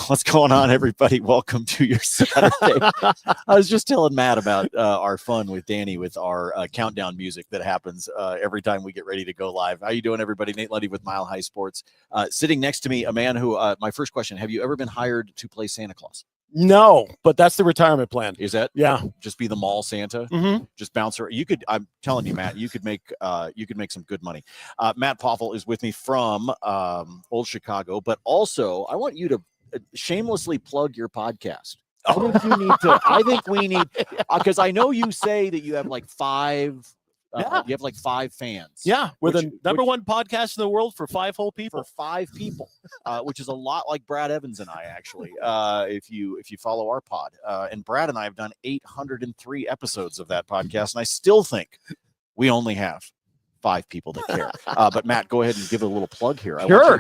What's going on, everybody? Welcome to your Saturday. I was just telling Matt about our fun with Danny with our countdown music that happens every time we get ready to go live. How you doing, everybody? Nate Luddy with Mile High Sports. Sitting next to me, a man who, my first question, have you ever been hired to play Santa Claus? No, but that's the retirement plan. Is that? Yeah. Just be the mall Santa? Mm-hmm. Just bounce her. You could, I'm telling you, Matt, you could make some good money. Matt Poffel is with me from Old Chicago, but also I want you to shamelessly plug your podcast. I think you need to. I think we need, because I know you say that you have like five. You have like 5 fans. Yeah, we're the number one podcast in the world for 5 whole people. For 5 people, which is a lot like Brad Evans and I, actually. If you follow our pod, and Brad and I have done 803 episodes of that podcast, and I still think we only have 5 people that care. But Matt, go ahead and give a little plug here. I want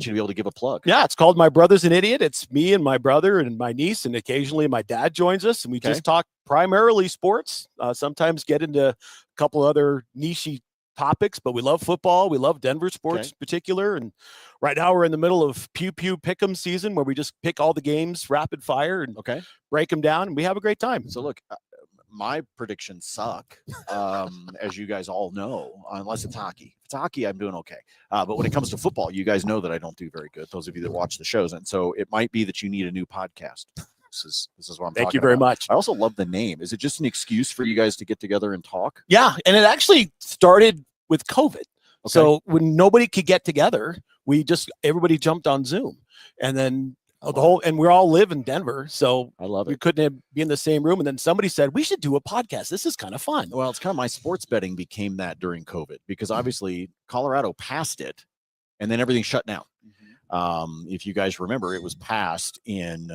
you to be able to give a plug. Yeah, it's called My Brother's an Idiot. It's me and my brother and my niece, and occasionally my dad joins us, and we just talk primarily sports. Sometimes get into a couple other niche topics, but we love football. We love Denver sports in particular. And right now we're in the middle of Pew Pew Pick'em season, where we just pick all the games rapid fire and break them down, and we have a great time. So look, my predictions suck, as you guys all know, unless it's hockey. If it's hockey, I'm doing okay. But when it comes to football, you guys know that I don't do very good, those of you that watch the shows. And so it might be that you need a new podcast. This is what I'm talking about. Thank you very much. I also love the name. Is it just an excuse for you guys to get together and talk? Yeah, and it actually started with COVID. Okay. So when nobody could get together, everybody jumped on Zoom. And then and we all live in Denver, so I love it. We couldn't be in the same room. And then somebody said, we should do a podcast. This is kind of fun. Well, it's kind of my sports betting became that during COVID, because obviously Colorado passed it and then everything shut down. Mm-hmm. If you guys remember, it was passed in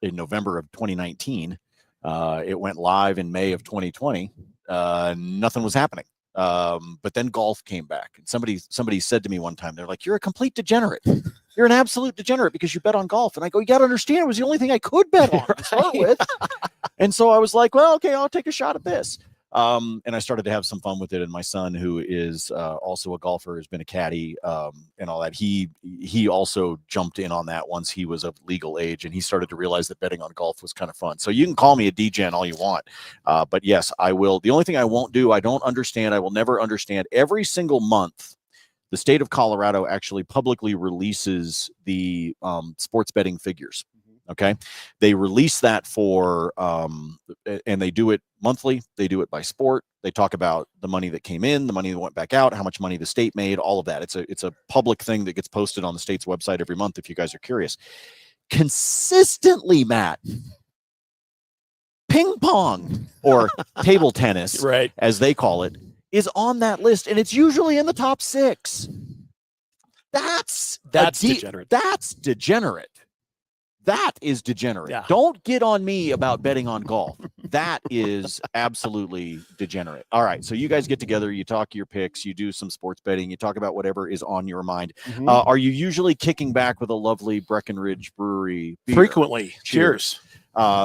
November of 2019. It went live in May of 2020. Nothing was happening. But then golf came back, and somebody said to me one time, they're like, you're a complete degenerate. You're an absolute degenerate because you bet on golf. And I go, you got to understand, it was the only thing I could bet on to start with. And so I was like, well, okay, I'll take a shot at this. And I started to have some fun with it. And my son, who is also a golfer, has been a caddy and all that. He also jumped in on that once he was of legal age, and he started to realize that betting on golf was kind of fun. So you can call me a degen all you want. But yes, I will. The only thing I won't do, I don't understand, I will never understand. Every single month, the state of Colorado actually publicly releases the sports betting figures. Okay. They release that for, and they do it monthly. They do it by sport. They talk about the money that came in, the money that went back out, how much money the state made, all of that. It's a public thing that gets posted on the state's website every month, if you guys are curious. Consistently, Matt, ping pong, or table tennis, as they call it, is on that list, and it's usually in the top 6. That's degenerate. That's degenerate. That is degenerate. Yeah. Don't get on me about betting on golf. That is absolutely degenerate. All right. So you guys get together, you talk your picks, you do some sports betting, you talk about whatever is on your mind. Mm-hmm. Are you usually kicking back with a lovely Breckenridge Brewery beer? Frequently. Cheers.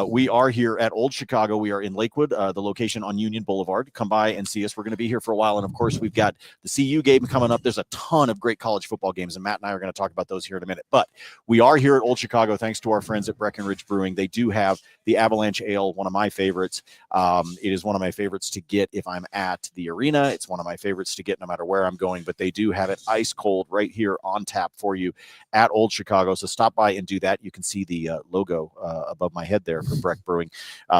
We are here at Old Chicago. We are in Lakewood, the location on Union Boulevard. Come by and see us. We're going to be here for a while. And of course, we've got the CU game coming up. There's a ton of great college football games, and Matt and I are going to talk about those here in a minute. But we are here at Old Chicago thanks to our friends at Breckenridge Brewing. They do have the Avalanche Ale, one of my favorites. It is one of my favorites to get if I'm at the arena. It's one of my favorites to get no matter where I'm going, but they do have it ice cold right here on tap for you at Old Chicago. So stop by and do that. You can see the logo above my head there for Breck Brewing.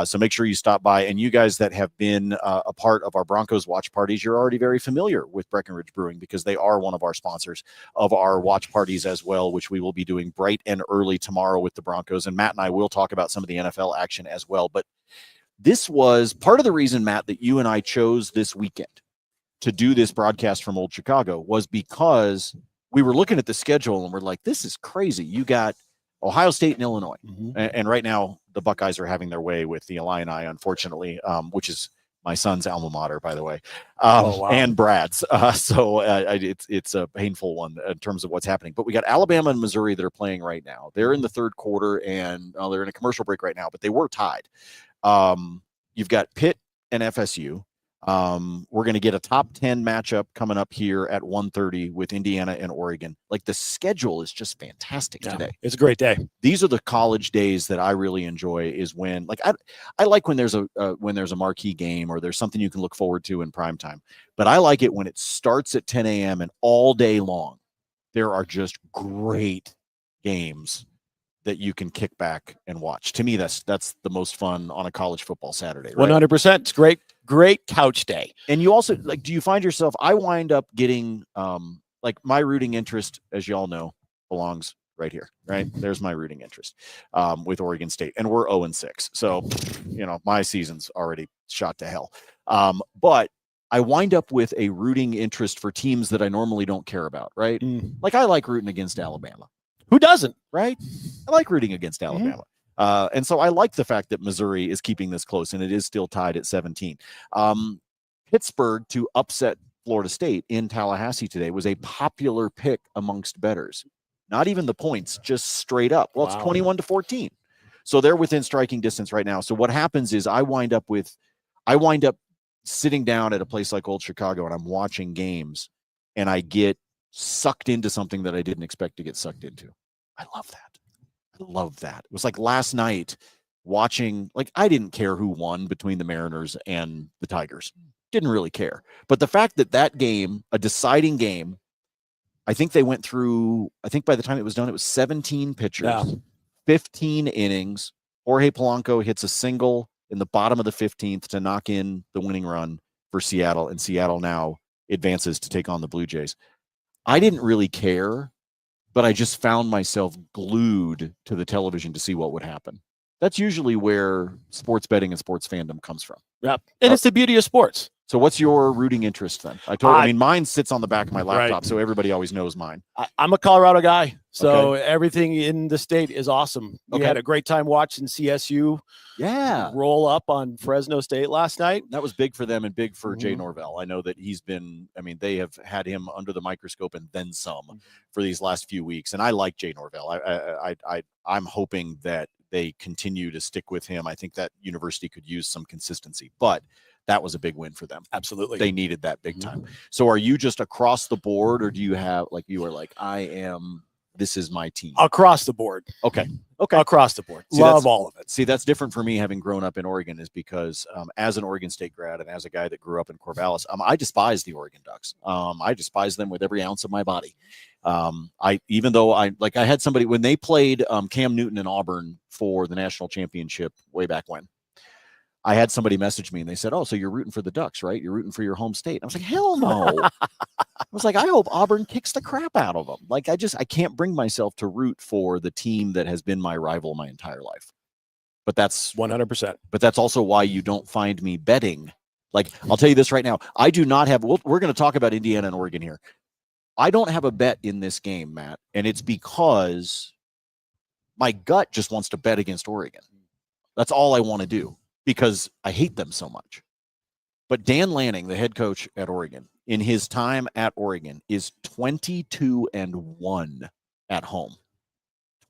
So make sure you stop by. And you guys that have been a part of our Broncos watch parties, you're already very familiar with Breckenridge Brewing, because they are one of our sponsors of our watch parties as well, which we will be doing bright and early tomorrow with the Broncos. And Matt and I will talk about some of the NFL action as well. But this was part of the reason, Matt, that you and I chose this weekend to do this broadcast from Old Chicago, was because we were looking at the schedule and we're like, this is crazy. You got Ohio State and Illinois. Mm-hmm. And right now the Buckeyes are having their way with the Illini, unfortunately, which is my son's alma mater, by the way, and Brad's. So it's a painful one in terms of what's happening. But we got Alabama and Missouri that are playing right now. They're in the third quarter, and they're in a commercial break right now, but they were tied. You've got Pitt and FSU. We're going to get a top 10 matchup coming up here at 1:30 with Indiana and Oregon. Like, the schedule is just fantastic today. It's a great day. These are the college days that I really enjoy, is when, like, I like when there's a marquee game or there's something you can look forward to in prime time. But I like it when it starts at 10 a.m. and all day long there are just great games that you can kick back and watch. To me, that's the most fun on a college football Saturday. Right? 100%. It's great couch day. And you also, like, do you find yourself, I wind up getting, like, my rooting interest, as you all know, belongs right here, right? There's my rooting interest with Oregon State, and we're 0-6. So, my season's already shot to hell. But I wind up with a rooting interest for teams that I normally don't care about, right? Like, I like rooting against Alabama. Who doesn't? Right? I like rooting against Alabama. And so I like the fact that Missouri is keeping this close, and it is still tied at 17. Pittsburgh to upset Florida State in Tallahassee today was a popular pick amongst bettors. Not even the points, just straight up. Well, it's 21-14. So they're within striking distance right now. So what happens is I wind up sitting down at a place like Old Chicago, and I'm watching games, and I get sucked into something that I didn't expect to get sucked into. I love that. It was like last night watching, like, I didn't care who won between the Mariners and the Tigers. Didn't really care. But the fact that game, a deciding game, I think they went through, I think by the time it was done, it was 17 pitchers, 15 innings. Jorge Polanco hits a single in the bottom of the 15th to knock in the winning run for Seattle, and Seattle now advances to take on the Blue Jays. I didn't really care, but I just found myself glued to the television to see what would happen. That's usually where sports betting and sports fandom comes from. Yep. And it's the beauty of sports. So what's your rooting interest then? I mean, mine sits on the back of my laptop, so everybody always knows mine. I'm a Colorado guy, so everything in the state is awesome. We had a great time watching CSU roll up on Fresno State last night. That was big for them and big for Jay Norvell. I know that they have had him under the microscope and then some for these last few weeks, and I like Jay Norvell. I'm hoping that they continue to stick with him. I think that university could use some consistency, but that was a big win for them. Absolutely. They needed that big time. So are you just across the board, or do you have, like, you are like, this is my team? Across the board. Okay. Across the board. Love all of it. See, that's different for me, having grown up in Oregon, is because as an Oregon State grad and as a guy that grew up in Corvallis, I despise the Oregon Ducks. I despise them with every ounce of my body. Even though I had somebody, when they played Cam Newton in Auburn for the national championship way back when, I had somebody message me and they said, "Oh, so you're rooting for the Ducks, right? You're rooting for your home state." And I was like, "Hell no." I was like, I hope Auburn kicks the crap out of them. Like, I can't bring myself to root for the team that has been my rival my entire life. But that's 100%. But that's also why you don't find me betting. Like, I'll tell you this right now. I do not have, we're going to talk about Indiana and Oregon here. I don't have a bet in this game, Matt, and it's because my gut just wants to bet against Oregon. That's all I want to do, because I hate them so much. But Dan Lanning, the head coach at Oregon, in his time at Oregon, is 22-1 at home.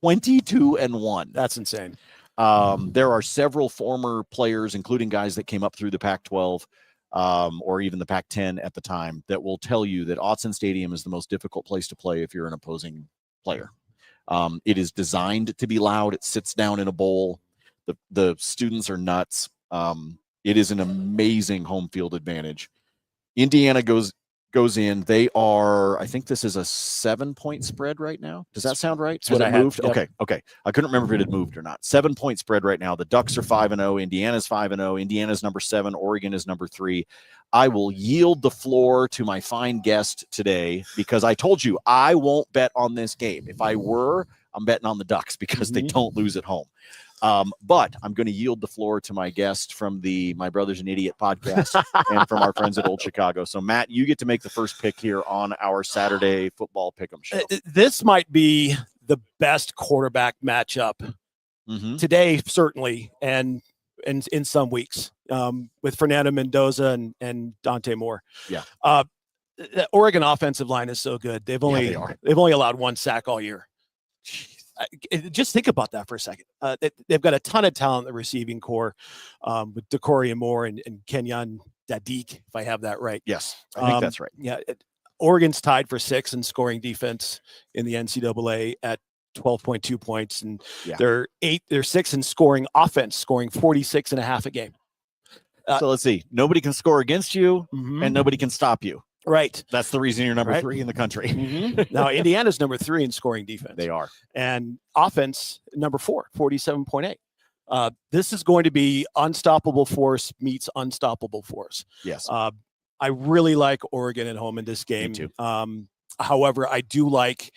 22-1. That's insane. There are several former players, including guys that came up through the Pac-12 or even the Pac-10 at the time, that will tell you that Autzen Stadium is the most difficult place to play if you're an opposing player. It is designed to be loud. It sits down in a bowl. The students are nuts. It is an amazing home field advantage. Indiana goes in. They are, I think this is a 7-point spread right now. Does that sound right? Has it moved? Yep. Okay. I couldn't remember if it had moved or not. 7-point spread right now. The Ducks are 5-0. Indiana's 5-0. Indiana's number 7. Oregon is number 3. I will yield the floor to my fine guest today, because I told you I won't bet on this game. If I were, I'm betting on the Ducks because they don't lose at home. But I'm going to yield the floor to my guest from the My Brother's an Idiot podcast and from our friends at Old Chicago. So, Matt, you get to make the first pick here on our Saturday football pick'em show. This might be the best quarterback matchup today, certainly, and in some weeks, with Fernando Mendoza and Dante Moore. Yeah. The Oregon offensive line is so good. They've only allowed one sack all year. just think about that for a second. They've got a ton of talent in the receiving core with Decoria Moore and Kenyon Dadik, if I have that right. Yes, I think that's right. Yeah, Oregon's tied for 6th in scoring defense in the NCAA at 12.2 points, and they're 6th in scoring offense, scoring 46.5 a game. So let's see. Nobody can score against you, and nobody can stop you. Right. That's the reason you're number 3 in the country. Now, Indiana's number 3 in scoring defense. They are. And offense, number 4, 47.8. This is going to be unstoppable force meets unstoppable force. Yes. I really like Oregon at home in this game. Me too. However, I do like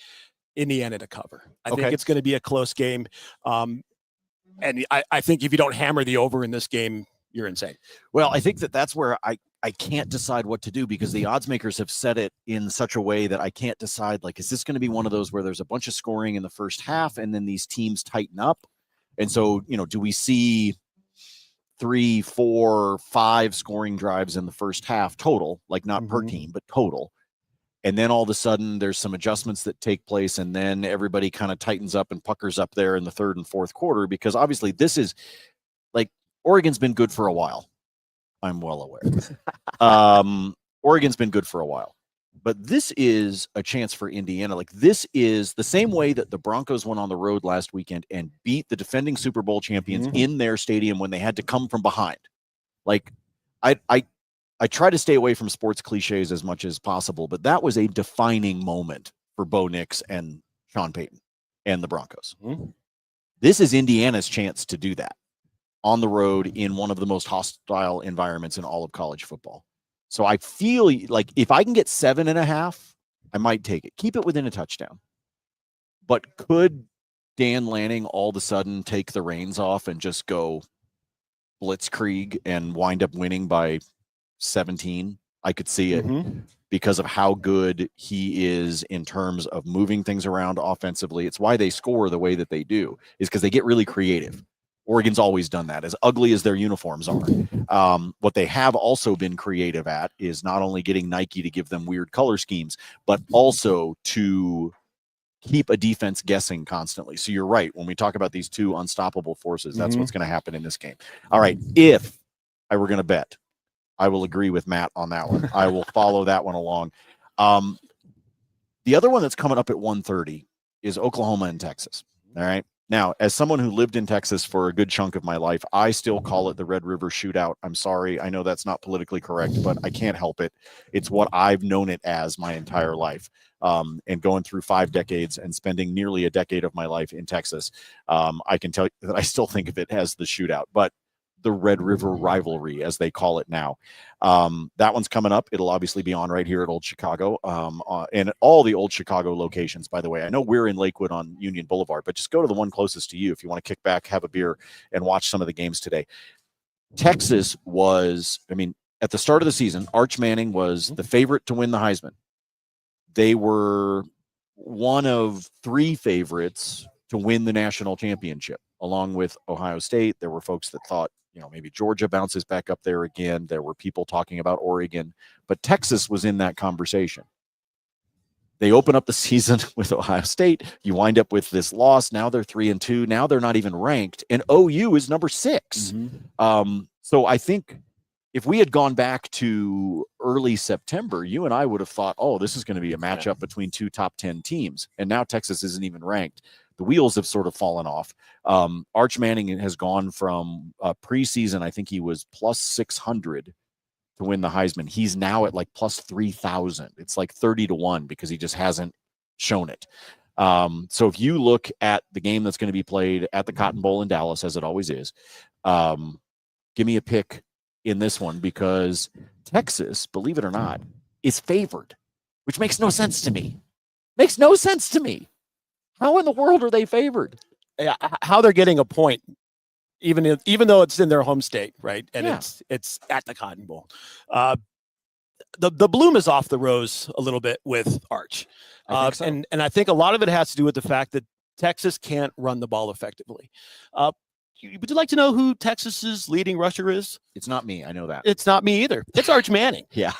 Indiana to cover. I think it's going to be a close game. And I think if you don't hammer the over in this game, you're insane. Well, I think that's where I can't decide what to do, because the odds makers have set it in such a way that I can't decide, like, is this going to be one of those where there's a bunch of scoring in the first half and then these teams tighten up? And so, do we see 3, 4, 5 scoring drives in the first half total, like not per team, but total? And then all of a sudden there's some adjustments that take place, and then everybody kind of tightens up and puckers up there in the third and fourth quarter, because obviously this is like, Oregon's been good for a while. I'm well aware. Oregon's been good for a while, but this is a chance for Indiana. Like, this is the same way that the Broncos went on the road last weekend and beat the defending Super Bowl champions in their stadium when they had to come from behind. Like, I try to stay away from sports cliches as much as possible, but that was a defining moment for Bo Nix and Sean Payton and the Broncos. This is Indiana's chance to do that on the road in one of the most hostile environments in all of college football. So I feel like if I can get 7.5, I might take it. Keep it within a touchdown. But could Dan Lanning all of a sudden take the reins off and just go blitzkrieg and wind up winning by 17? I could see it because of how good he is in terms of moving things around offensively. It's why they score the way that they do, is because they get really creative. Oregon's always done that, as ugly as their uniforms are. What they have also been creative at is not only getting Nike to give them weird color schemes, but also to keep a defense guessing constantly. So you're right. When we talk about these two unstoppable forces, that's what's going to happen in this game. All right. If I were going to bet, I will agree with Matt on that one. I will follow that one along. The other one that's coming up at 1:30 is Oklahoma and Texas. All right. Now, as someone who lived in Texas for a good chunk of my life, I still call it the Red River Shootout. I'm sorry. I know that's not politically correct, but I can't help it. It's what I've known it as my entire life. And going through 5 decades and spending nearly a decade of my life in Texas, I can tell you that I still think of it as the shootout, but the Red River rivalry, as they call it now. That one's coming up. It'll obviously be on right here at Old Chicago, and all the Old Chicago locations, by the way. I know we're in Lakewood on Union Boulevard, but just go to the one closest to you if you want to kick back, have a beer, and watch some of the games today. Texas was, at the start of the season, Arch Manning was the favorite to win the Heisman. They were one of 3 favorites to win the national championship, along with Ohio State. There were folks that thought, maybe Georgia bounces back up there again. There were people talking about Oregon, but Texas was in that conversation. They open up the season with Ohio State. You wind up with this loss. Now they're 3-2. Now they're not even ranked, and OU is number 6. So I think if we had gone back to early September, you and I would have thought, oh, this is going to be a matchup between 2 top 10 teams. And now Texas isn't even ranked. The wheels have sort of fallen off. Arch Manning has gone from preseason, I think he was plus 600 to win the Heisman. He's now at like plus 3,000. It's like 30-1 because he just hasn't shown it. So if you look at the game that's going to be played at the Cotton Bowl in Dallas, as it always is, give me a pick in this one, because Texas, believe it or not, is favored, which makes no sense to me. Makes no sense to me. How in the world are they favored? Yeah, how they're getting a point, even though it's in their home state, right? And it's at the Cotton Bowl. The bloom is off the rose a little bit with Arch, and I think a lot of it has to do with the fact that Texas can't run the ball effectively. Would you like to know who Texas's leading rusher is? It's not me. I know that. It's not me either. It's Arch Manning. Yeah.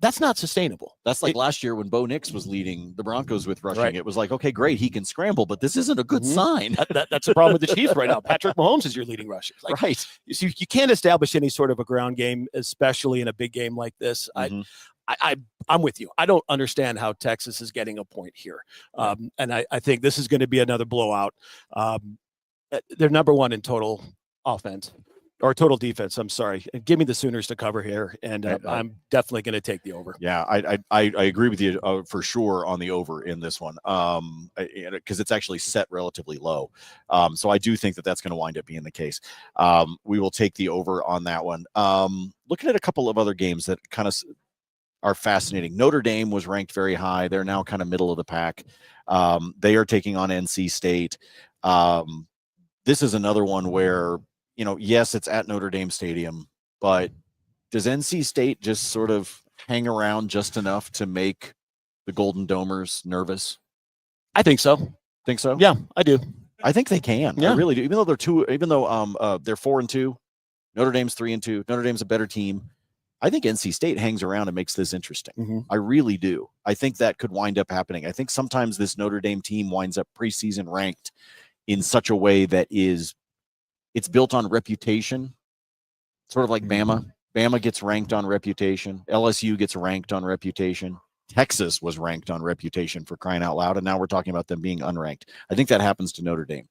That's not sustainable. That's like last year when Bo Nix was leading the Broncos with rushing. Right. It was like, okay, great, he can scramble, but this isn't a good sign. That's the problem with the Chiefs right now. Patrick Mahomes is your leading rusher. Like, right. You can't establish any sort of a ground game, especially in a big game like this. I'm with you. I don't understand how Texas is getting a point here. And I think this is going to be another blowout. They're number one in total offense. Or total defense, I'm sorry. Give me the Sooners to cover here, and I'm definitely going to take the over. Yeah, I agree with you for sure on the over in this one, because it's actually set relatively low. So I do think that that's going to wind up being the case. We will take the over on that one. Looking at a couple of other games that kind of are fascinating. Notre Dame was ranked very high. They're now kind of middle of the pack. They are taking on NC State. This is another one where, yes, it's at Notre Dame Stadium, but does NC State just sort of hang around just enough to make the Golden Domers nervous? I think so. Think so? Yeah, I do. I think they can. Yeah. I really do. Even though they're 4-2, Notre Dame's 3-2. Notre Dame's a better team. I think NC State hangs around and makes this interesting. I really do. I think that could wind up happening. I think sometimes this Notre Dame team winds up preseason ranked in such a way that it's built on reputation, sort of like Bama. Bama gets ranked on reputation. LSU gets ranked on reputation. Texas was ranked on reputation, for crying out loud, and now we're talking about them being unranked. I think that happens to Notre Dame.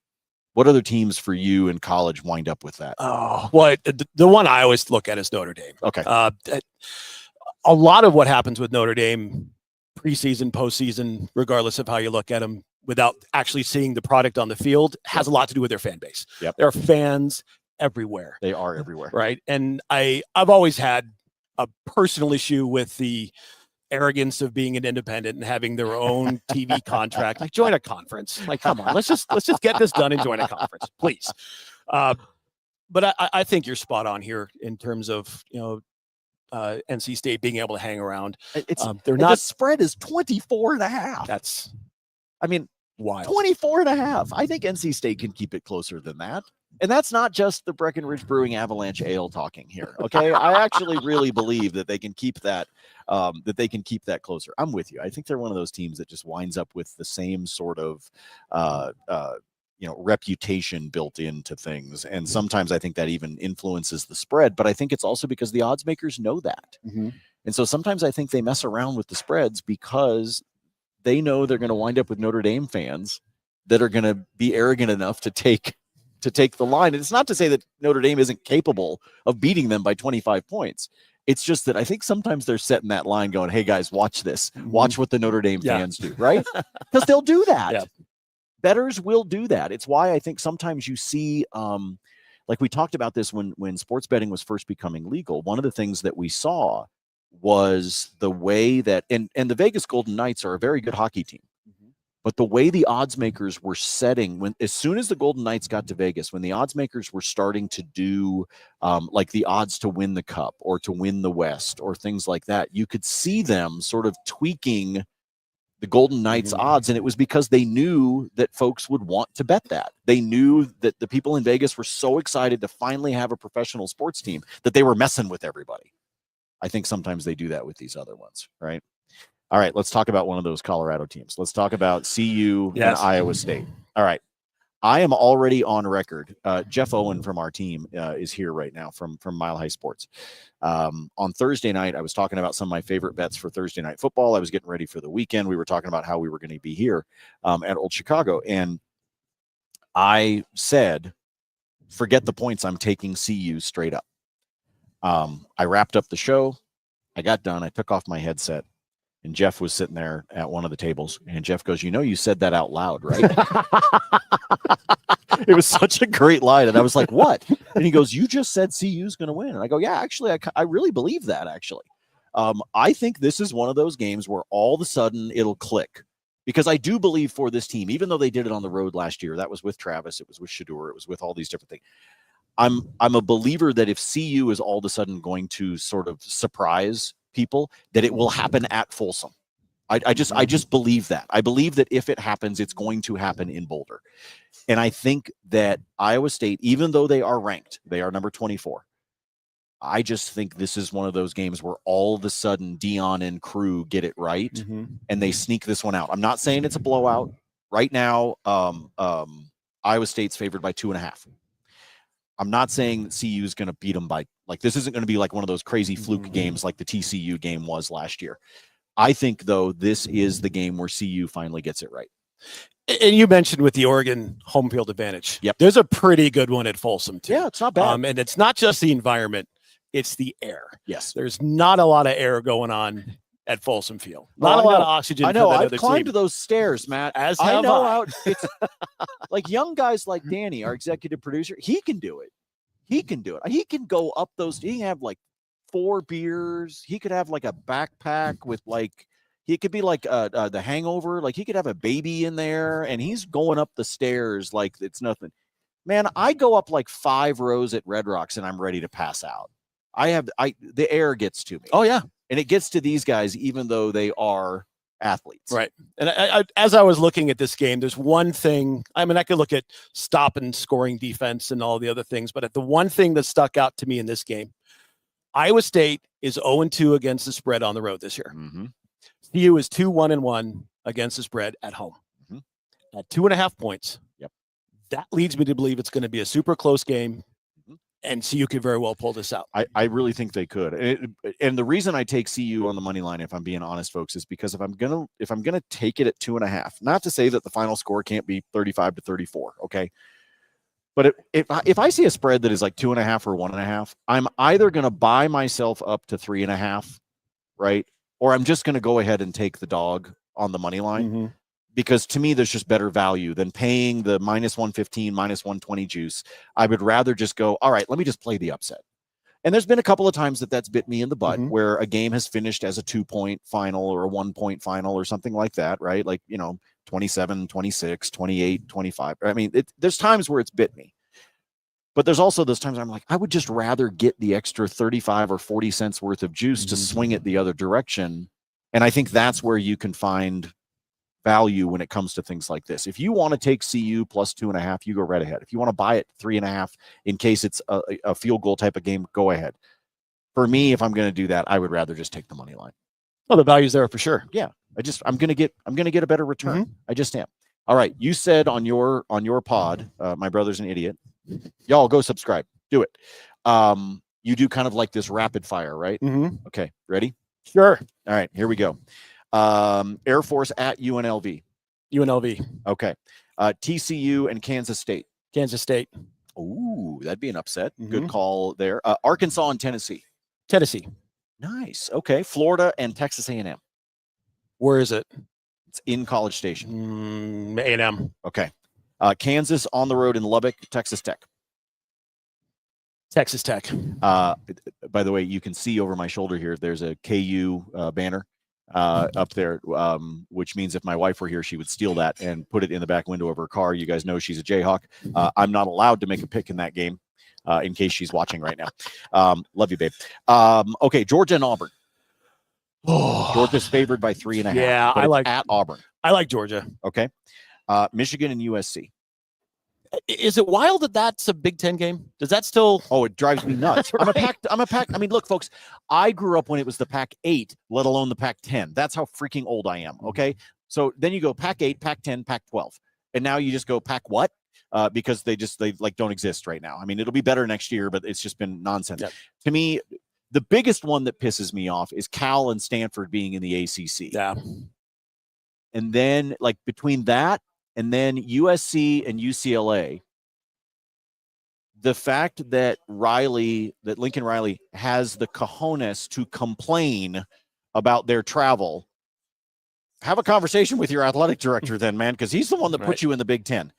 What other teams for you in college wind up with that? Oh, well, the one I always look at is Notre Dame. Okay. A lot of what happens with Notre Dame preseason, postseason, regardless of how you look at them, without actually seeing the product on the field, has a lot to do with their fan base. Yep. There are fans everywhere. They are everywhere. Right. And I've always had a personal issue with the arrogance of being an independent and having their own TV contract. Like, join a conference. Like, come on, let's just get this done and join a conference, please. But I think you're spot on here in terms of, NC State being able to hang around. They're not. The spread is 24.5. That's, wild. 24.5. I think NC State can keep it closer than that. And that's not just the Breckenridge Brewing Avalanche Ale talking here. Okay. I actually really believe that they can keep that, closer. I'm with you. I think they're one of those teams that just winds up with the same sort of, reputation built into things. And sometimes I think that even influences the spread, but I think it's also because the odds makers know that. And so sometimes I think they mess around with the spreads because they know they're going to wind up with Notre Dame fans that are going to be arrogant enough to take the line. And it's not to say that Notre Dame isn't capable of beating them by 25 points. It's just that I think sometimes they're setting that line going, hey guys, watch this, watch what the Notre Dame fans do, right? Because they'll do that. Yeah. Bettors will do that. It's why I think sometimes you see, like we talked about this when sports betting was first becoming legal. One of the things that we saw was the way that, and the Vegas Golden Knights are a very good hockey team, but the way the odds makers were setting, as soon as the Golden Knights got to Vegas, when the odds makers were starting to do like the odds to win the cup or to win the West or things like that, you could see them sort of tweaking the Golden Knights odds. And it was because they knew that folks would want to bet that. They knew that the people in Vegas were so excited to finally have a professional sports team that they were messing with everybody. I think sometimes they do that with these other ones, right? All right, let's talk about one of those Colorado teams. Let's talk about CU and Iowa State. All right. I am already on record. Jeff Owen from our team is here right now from Mile High Sports. On Thursday night, I was talking about some of my favorite bets for Thursday night football. I was getting ready for the weekend. We were talking about how we were going to be here at Old Chicago. And I said, forget the points. I'm taking CU straight up. I wrapped up the show. I got done. I took off my headset. And Jeff was sitting there at one of the tables. And Jeff goes, you said that out loud, right? It was such a great line. And I was like, what? And he goes, you just said CU's going to win. And I go, yeah, actually, I really believe that, actually. I think this is one of those games where all of a sudden it'll click. Because I do believe for this team, even though they did it on the road last year, that was with Travis, it was with Shedeur, it was with all these different things. I'm a believer that if CU is all of a sudden going to sort of surprise people, that it will happen at Folsom. I just believe that. I believe that if it happens, it's going to happen in Boulder. And I think that Iowa State, even though they are ranked, they are number 24. I just think this is one of those games where all of a sudden Dion and crew get it right, and they sneak this one out. I'm not saying it's a blowout. Right now, Iowa State's favored by 2.5. I'm not saying CU is going to beat them by, like, this isn't going to be like one of those crazy fluke games like the TCU game was last year. I think, though, this is the game where CU finally gets it right. And you mentioned with the Oregon home field advantage. Yep. There's a pretty good one at Folsom, too. Yeah, it's not bad. And it's not just the environment, it's the air. Yes. There's not a lot of air going on at Folsom Field. Not a lot of oxygen. I know. For that I've other climbed team. those stairs, Matt. As I have know I. how it's like young guys like Danny, our executive producer. He can do it. He can do it. He can go up those. He can have like 4 beers. He could have like a backpack with like. He could be like the Hangover. Like he could have a baby in there, and he's going up the stairs like it's nothing. Man, I go up like 5 rows at Red Rocks, and I'm ready to pass out. The air gets to me. Oh yeah, and it gets to these guys, even though they are athletes. Right. And as I was looking at this game, there's one thing. I mean, I could look at stop and scoring defense and all the other things, but the one thing that stuck out to me in this game, Iowa State is 0-2 against the spread on the road this year. CU is 2-1-1 against the spread at home. At 2.5 points. Yep. That leads me to believe it's going to be a super close game. And CU could very well pull this out. I really think they could. And the reason I take CU on the money line, if I'm being honest, folks, is because if I'm gonna take it at 2.5, not to say that the final score can't be 35-34, okay. But if I see a spread that is like 2.5 or 1.5, I'm either gonna buy myself up to 3.5, right, or I'm just gonna go ahead and take the dog on the money line. Because to me, there's just better value than paying the -115, -120 juice. I would rather just go, all right, let me just play the upset. And there's been a couple of times that's bit me in the butt where a game has finished as a 2-point final or a 1-point final or something like that, right? Like, 27, 26, 28, 25. I mean, there's times where it's bit me. But there's also those times I'm like, I would just rather get the extra 35 or 40 cents worth of juice to swing it the other direction. And I think that's where you can find value when it comes to things like this. If you want to take CU plus 2.5, you go right ahead. If you want to buy it 3.5 in case it's a field goal type of game, go ahead. For me, if I'm going to do that, I would rather just take the money line. Oh, the value's there for sure. Yeah, I'm going to get a better return. I just am. All right, you said on your pod, my brother's an idiot. Y'all go subscribe. Do it. You do kind of like this rapid fire, right? Okay, ready? Sure. All right, here we go. Air Force at UNLV. UNLV. Okay. TCU and Kansas State. Kansas State. Ooh, that'd be an upset. Good call there. Arkansas and Tennessee. Tennessee. Nice. Okay. Florida and Texas A&M. Where is it? It's in College Station. A&M. Okay. Kansas on the road in Lubbock, Texas Tech. Texas Tech. By the way, you can see over my shoulder here, there's a KU banner up there, which means if my wife were here, she would steal that and put it in the back window of her car. You guys know she's a Jayhawk. I'm not allowed to make a pick in that game in case she's watching right now. Love you, babe. Okay, Georgia and Auburn. Georgia's favored by 3.5. Yeah, I like at Auburn. I like Georgia. Okay. Michigan and USC. Is it wild that that's a Big Ten game? Does that still? Oh, it drives me nuts. Right? I'm a Pac. I mean, look, folks, I grew up when it was the Pac-8, let alone the Pac-10. That's how freaking old I am. Okay. So then you go Pac-8, Pac-10, Pac-12. And now you just go Pac what? Because they like don't exist right now. I mean, it'll be better next year, but it's just been nonsense. Yep. To me, the biggest one that pisses me off is Cal and Stanford being in the ACC. Yeah. And then like between that and then USC and UCLA, the fact that Lincoln Riley has the cojones to complain about their travel, have a conversation with your athletic director then, man, because he's the one that put you in the Big Ten.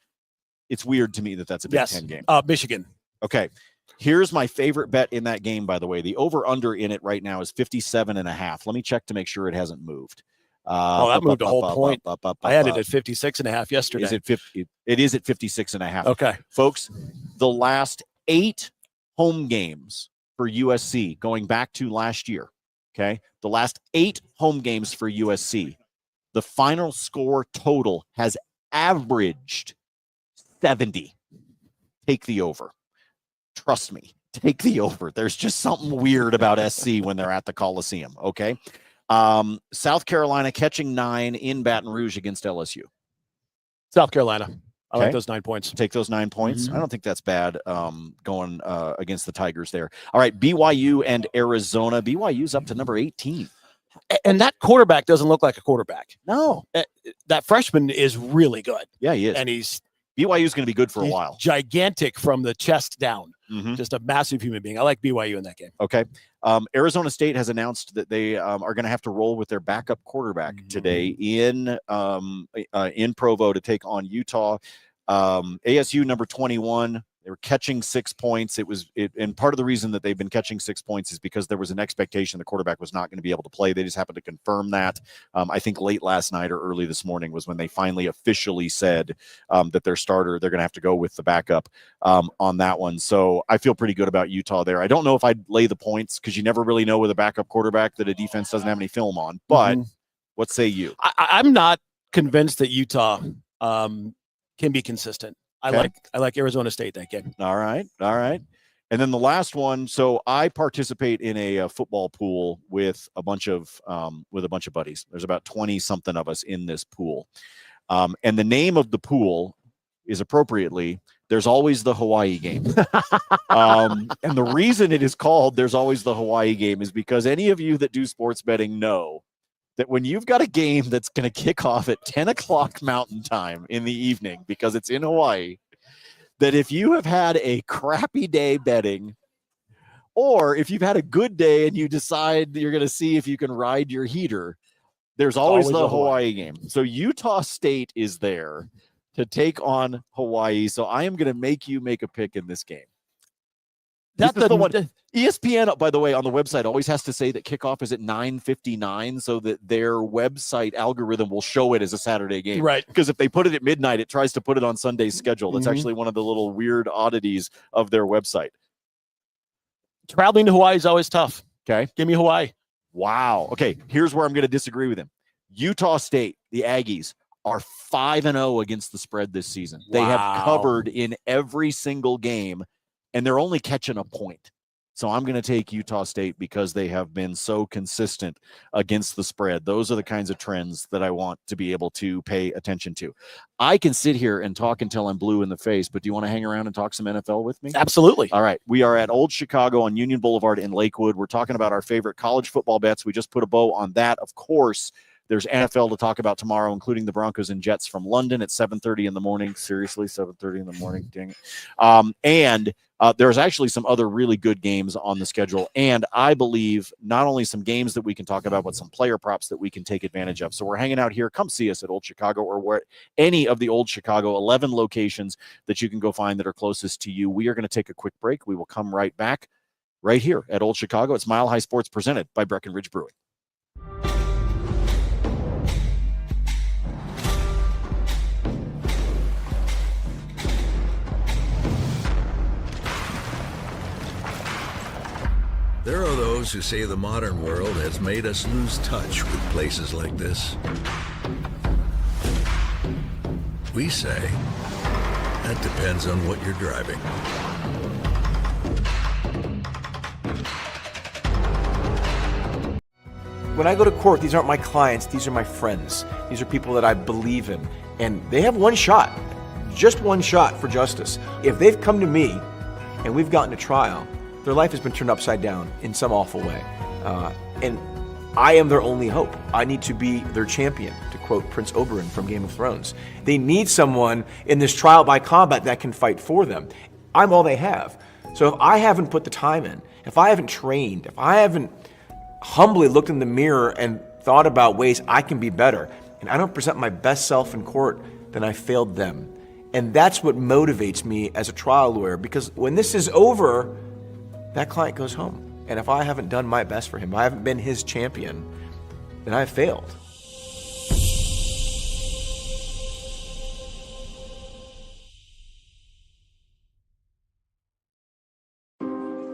It's weird to me that that's a Big Ten game. Michigan. Okay. Here's my favorite bet in that game, by the way. The over-under in it right now is 57.5. Let me check to make sure it hasn't moved. That moved a whole point. I had it at 56.5 yesterday. Is it 50? It is at 56.5. Okay. Folks, the last 8 home games for USC going back to last year, okay? The last 8 home games for USC, the final score total has averaged 70. Take the over. Trust me. take the over. There's just something weird about SC when they're at the Coliseum. Okay. South Carolina catching 9 in Baton Rouge against LSU. South Carolina. I Okay. like those 9 points. Take those 9 points. I don't think that's bad going against the Tigers there. All right, BYU and Arizona. BYU's up to number 18. And that quarterback doesn't look like a quarterback. No. That freshman is really good. Yeah, he is. And BYU's going to be good for a while. Gigantic from the chest down. Mm-hmm. Just a massive human being. I like BYU in that game. Okay. Arizona State has announced that they are going to have to roll with their backup quarterback today in Provo to take on Utah. ASU number 21. They were catching 6 points. And part of the reason that they've been catching 6 points is because there was an expectation the quarterback was not going to be able to play. They just happened to confirm that. I think late last night or early this morning was when they finally officially said that their starter, they're going to have to go with the backup on that one. So I feel pretty good about Utah there. I don't know if I'd lay the points because you never really know with a backup quarterback that a defense doesn't have any film on. But what say you? I'm not convinced that Utah can be consistent. I like Arizona State that game. All right. And then the last one. So I participate in a football pool with a bunch of buddies. There's about 20 something of us in this pool. And the name of the pool is appropriately, There's Always the Hawaii Game. And the reason it is called There's Always the Hawaii Game is because any of you that do sports betting know that when you've got a game that's going to kick off at 10 o'clock Mountain Time in the evening because it's in Hawaii, that if you have had a crappy day betting, or if you've had a good day and you decide you're going to see if you can ride your heater, there's always the Hawaii game. So Utah State is there to take on Hawaii. So I am going to make you make a pick in this game. That's the one. ESPN, by the way, on the website always has to say that kickoff is at 9:59 so that their website algorithm will show it as a Saturday game. Right. Because if they put it at midnight, it tries to put it on Sunday's schedule. That's actually one of the little weird oddities of their website. Traveling to Hawaii is always tough. Okay. Give me Hawaii. Wow. Okay. Here's where I'm going to disagree with him. Utah State, the Aggies, are 5-0 against the spread this season. Wow. They have covered in every single game, and they're only catching a point. So I'm going to take Utah State because they have been so consistent against the spread. Those are the kinds of trends that I want to be able to pay attention to. I can sit here and talk until I'm blue in the face, but do you want to hang around and talk some NFL with me? Absolutely. All right. We are at Old Chicago on Union Boulevard in Lakewood. We're talking about our favorite college football bets. We just put a bow on that. Of course, there's NFL to talk about tomorrow, including the Broncos and Jets from London at 7:30 in the morning. Seriously, 7:30 in the morning. Dang it. And there's actually some other really good games on the schedule. And I believe not only some games that we can talk about, but some player props that we can take advantage of. So we're hanging out here. Come see us at Old Chicago or where any of the Old Chicago 11 locations that you can go find that are closest to you. We are going to take a quick break. We will come right back right here at Old Chicago. It's Mile High Sports presented by Breckenridge Brewing. There are those who say the modern world has made us lose touch with places like this. We say, that depends on what you're driving. When I go to court, these aren't my clients, these are my friends. These are people that I believe in. And they have one shot, just one shot for justice. If they've come to me and we've gotten to trial, their life has been turned upside down in some awful way. And I am their only hope. I need to be their champion, to quote Prince Oberyn from Game of Thrones. They need someone in this trial by combat that can fight for them. I'm all they have. So if I haven't put the time in, if I haven't trained, if I haven't humbly looked in the mirror and thought about ways I can be better, and I don't present my best self in court, then I failed them. And that's what motivates me as a trial lawyer, because when this is over, that client goes home. And if I haven't done my best for him, I haven't been his champion, then I've failed.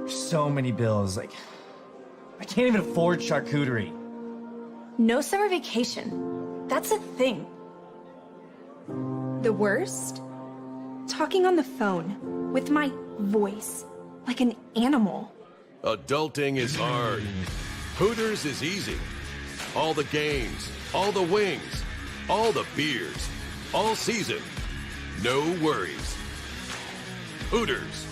So many bills, like, I can't even afford charcuterie. No summer vacation. That's a thing. The worst? Talking on the phone with my voice. like an animal. Adulting is hard. Hooters is easy. All the games, all the wings, all the beers, all season. No worries. Hooters.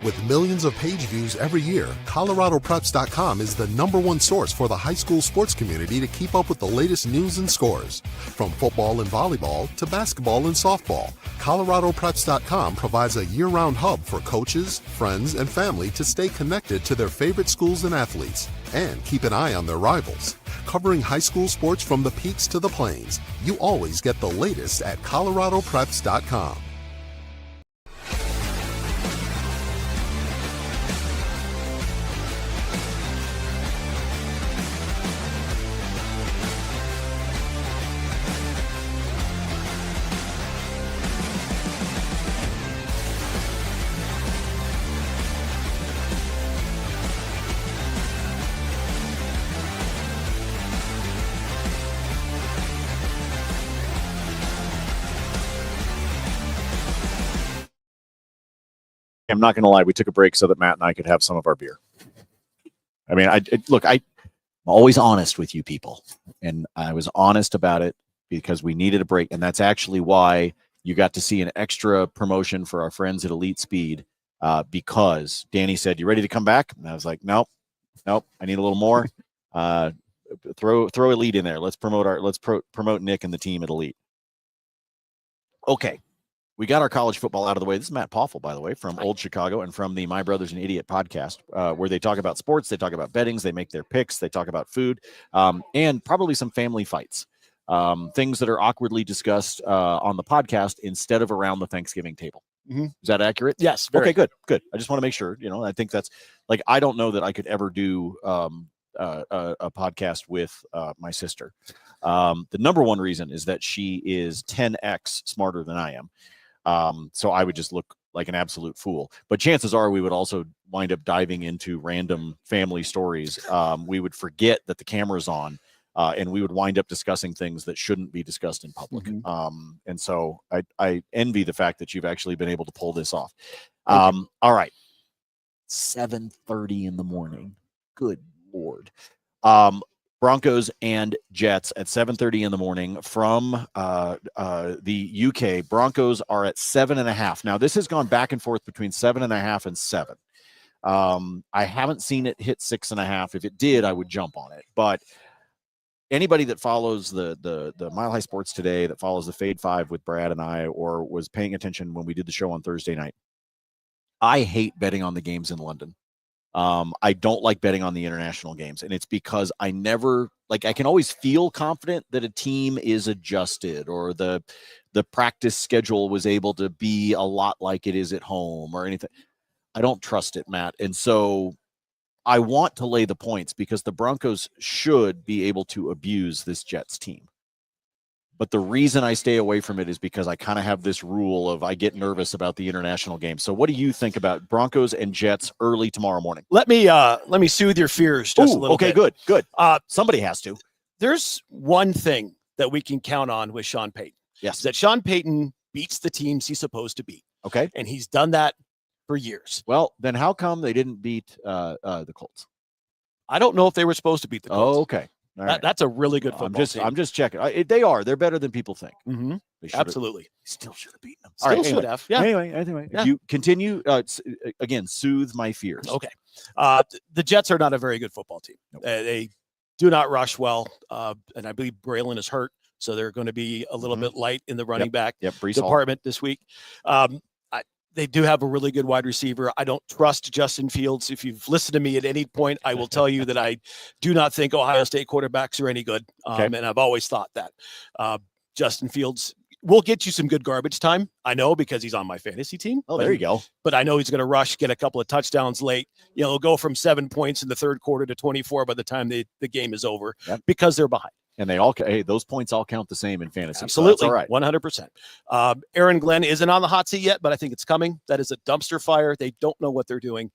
With millions of page views every year, ColoradoPreps.com is the #1 source for the high school sports community to keep up with the latest news and scores. From football and volleyball to basketball and softball, ColoradoPreps.com provides a year-round hub for coaches, friends, and family to stay connected to their favorite schools and athletes, and keep an eye on their rivals. Covering high school sports from the peaks to the plains, you always get the latest at ColoradoPreps.com. I'm not going to lie. We took a break so that Matt and I could have some of our beer. I mean, I'm always honest with you people. And I was honest about it because we needed a break. And that's actually why you got to see an extra promotion for our friends at Elite Speed because Danny said, "You ready to come back?" And I was like, nope, I need a little more. Throw Elite in there. Let's promote Nick and the team at Elite. Okay. We got our college football out of the way. This is Matt Poffel, by the way, from Old Chicago and from the My Brother's an Idiot podcast, where they talk about sports, they talk about bettings, they make their picks, they talk about food, and probably some family fights, things that are awkwardly discussed on the podcast instead of around the Thanksgiving table. Mm-hmm. Is that accurate? Yes. Okay, good. I just want to make sure, I think that's like, I don't know that I could ever do a podcast with my sister. The #1 reason is that she is 10x smarter than I am. So I would just look like an absolute fool. But chances are we would also wind up diving into random family stories. We would forget that the camera's on, and we would wind up discussing things that shouldn't be discussed in public. Mm-hmm. And so I envy the fact that you've actually been able to pull this off. All right. 7:30 in the morning. Good Lord. Broncos and Jets at 7:30 in the morning from the UK. Broncos are at 7.5. Now, this has gone back and forth between 7.5 and 7. I haven't seen it hit 6.5. If it did, I would jump on it. But anybody that follows the Mile High Sports Today, that follows the Fade 5 with Brad and I, or was paying attention when we did the show on Thursday night, I hate betting on the games in London. I don't like betting on the international games, and it's because I can always feel confident that a team is adjusted or the practice schedule was able to be a lot like it is at home or anything. I don't trust it, Matt. And so I want to lay the points because the Broncos should be able to abuse this Jets team. But the reason I stay away from it is because I kind of have this rule of I get nervous about the international game. So what do you think about Broncos and Jets early tomorrow morning? Let me soothe your fears just a little bit. Okay, good. Somebody has to. There's one thing that we can count on with Sean Payton. Yes. That Sean Payton beats the teams he's supposed to beat. Okay. And he's done that for years. Well, then how come they didn't beat the Colts? I don't know if they were supposed to beat the Colts. Oh, okay. Right. That's a really good football team. I'm just checking. They're better than people think. Mm-hmm. Absolutely. Still should have beaten them. All right, should have. Yeah. Anyway, yeah. You continue. Again, soothe my fears. Okay. The Jets are not a very good football team. Nope. They do not rush well, and I believe Braylon is hurt, so they're going to be a little bit light in the running back department this week. They do have a really good wide receiver. I don't trust Justin Fields. If you've listened to me at any point, I will tell you that I do not think Ohio State quarterbacks are any good. And I've always thought that. Justin Fields will get you some good garbage time. I know because he's on my fantasy team. Oh, there you go. But I know he's going to rush, get a couple of touchdowns late. He'll go from 7 points in the third quarter to 24 by the time the game is over because they're behind. And those points all count the same in fantasy. Absolutely. So that's all right. 100%. Aaron Glenn isn't on the hot seat yet, but I think it's coming. That is a dumpster fire. They don't know what they're doing.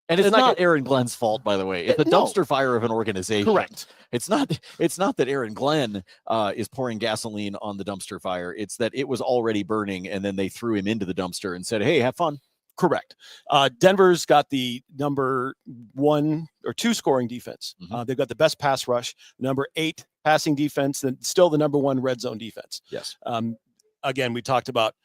And it's And like not Aaron Glenn's fault, by the way. It's a dumpster fire of an organization. Correct. It's not that Aaron Glenn is pouring gasoline on the dumpster fire. It's that it was already burning, and then they threw him into the dumpster and said, "Hey, have fun." Correct. Denver's got the number 1 or 2 scoring defense. They've got the best pass rush, number 8 passing defense, and still the number 1 red zone defense. Yes. Again, we talked about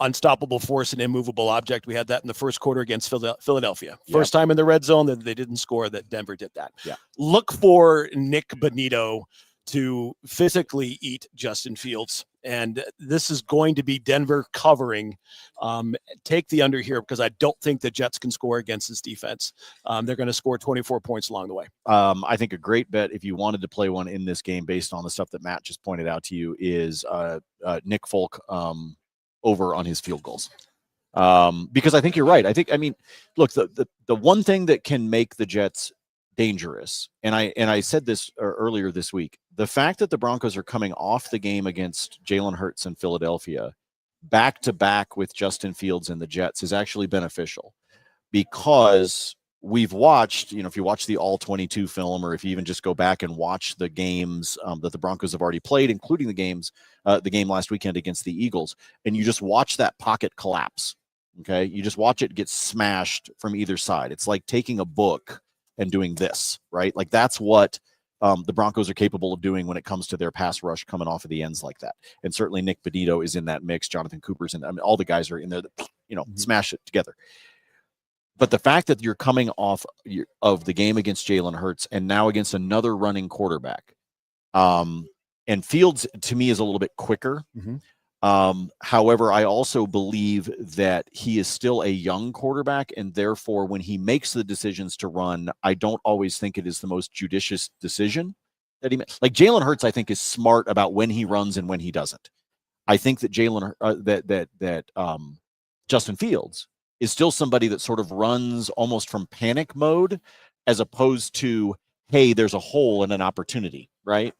unstoppable force and immovable object. We had that in the first quarter against Philadelphia. First time in the red zone that they didn't score, that Denver did that. Yeah. Look for Nick Bonito to physically eat Justin Fields. And this is going to be Denver covering. Take the under here because I don't think the Jets can score against this defense. They're going to score 24 points along the way. I think a great bet, if you wanted to play one in this game based on the stuff that Matt just pointed out to you, is Nick Folk over on his field goals. Because I think you're right. Look, the one thing that can make the Jets dangerous, and I said this earlier this week, the fact that the Broncos are coming off the game against Jalen Hurts in Philadelphia back to back with Justin Fields and the Jets is actually beneficial, because we've watched, if you watch the all 22 film, or if you even just go back and watch the games that the Broncos have already played, including the game last weekend against the Eagles, and you just watch that pocket collapse. Okay. You just watch it get smashed from either side. It's like taking a book and doing this, right? Like that's what the Broncos are capable of doing when it comes to their pass rush coming off of the ends like that. And certainly Nick Bonito is in that mix. Jonathan Cooper's in. All the guys are in there that, smash it together. But the fact that you're coming off of the game against Jalen Hurts and now against another running quarterback, and Fields to me is a little bit quicker. However, I also believe that he is still a young quarterback, and therefore when he makes the decisions to run, I don't always think it is the most judicious decision that he makes. Like Jalen Hurts, I think, is smart about when he runs and when he doesn't. I think that Justin Fields is still somebody that sort of runs almost from panic mode, as opposed to, hey, there's a hole and an opportunity, right?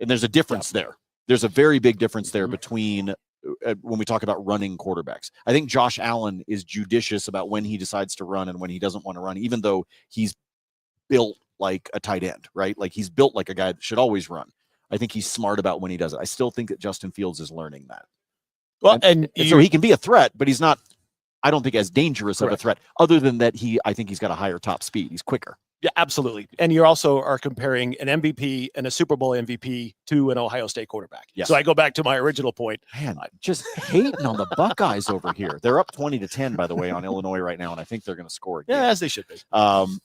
And there's a difference there. There's a very big difference there between when we talk about running quarterbacks. I think Josh Allen is judicious about when he decides to run and when he doesn't want to run, even though he's built like a tight end, right? Like he's built like a guy that should always run. I think he's smart about when he does it. I still think that Justin Fields is learning that. Well, and so he can be a threat, but he's not, I don't think, as dangerous of a threat, other than that I think he's got a higher top speed. He's quicker. Yeah, absolutely. And you also are comparing an MVP and a Super Bowl MVP to an Ohio State quarterback. Yes. So I go back to my original point. Man, just hating on the Buckeyes over here. They're up 20-10, by the way, on Illinois right now, and I think they're going to score again. Yeah, as they should be.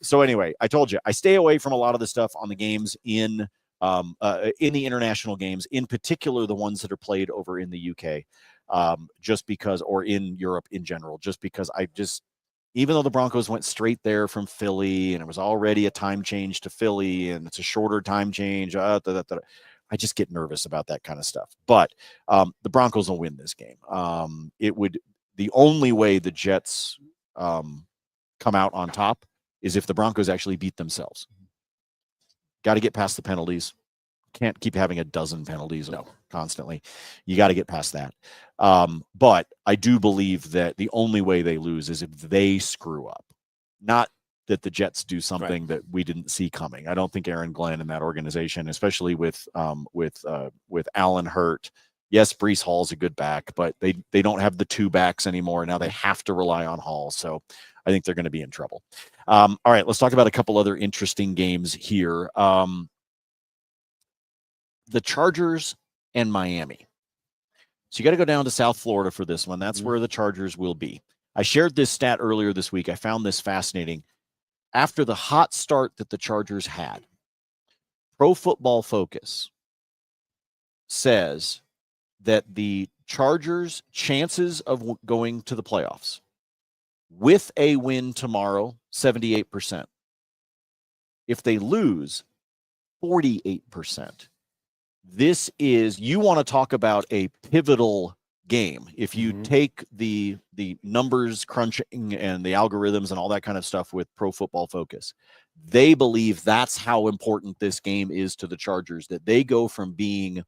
So anyway, I told you, I stay away from a lot of the stuff on the games in the international games, in particular the ones that are played over in the UK, just because, or in Europe in general, just because even though the Broncos went straight there from Philly and it was already a time change to Philly and it's a shorter time change, I just get nervous about that kind of stuff. But the Broncos will win this game. The only way the Jets come out on top is if the Broncos actually beat themselves. Got to get past the penalties. Can't keep having a dozen penalties constantly. You got to get past that. But I do believe that the only way they lose is if they screw up. Not that the Jets do something that we didn't see coming. I don't think Aaron Glenn and that organization, especially with Allen hurt. Yes, Breece Hall's a good back, but they don't have the two backs anymore. Now they have to rely on Hall. So I think they're going to be in trouble. All right, let's talk about a couple other interesting games here. The Chargers and Miami. So you got to go down to South Florida for this one. That's where the Chargers will be. I shared this stat earlier this week. I found this fascinating. After the hot start that the Chargers had, Pro Football Focus says that the Chargers' chances of going to the playoffs with a win tomorrow, 78%. If they lose, 48%. This is, you want to talk about a pivotal game. If you take the numbers crunching and the algorithms and all that kind of stuff with Pro Football Focus, they believe that's how important this game is to the Chargers, that they go from being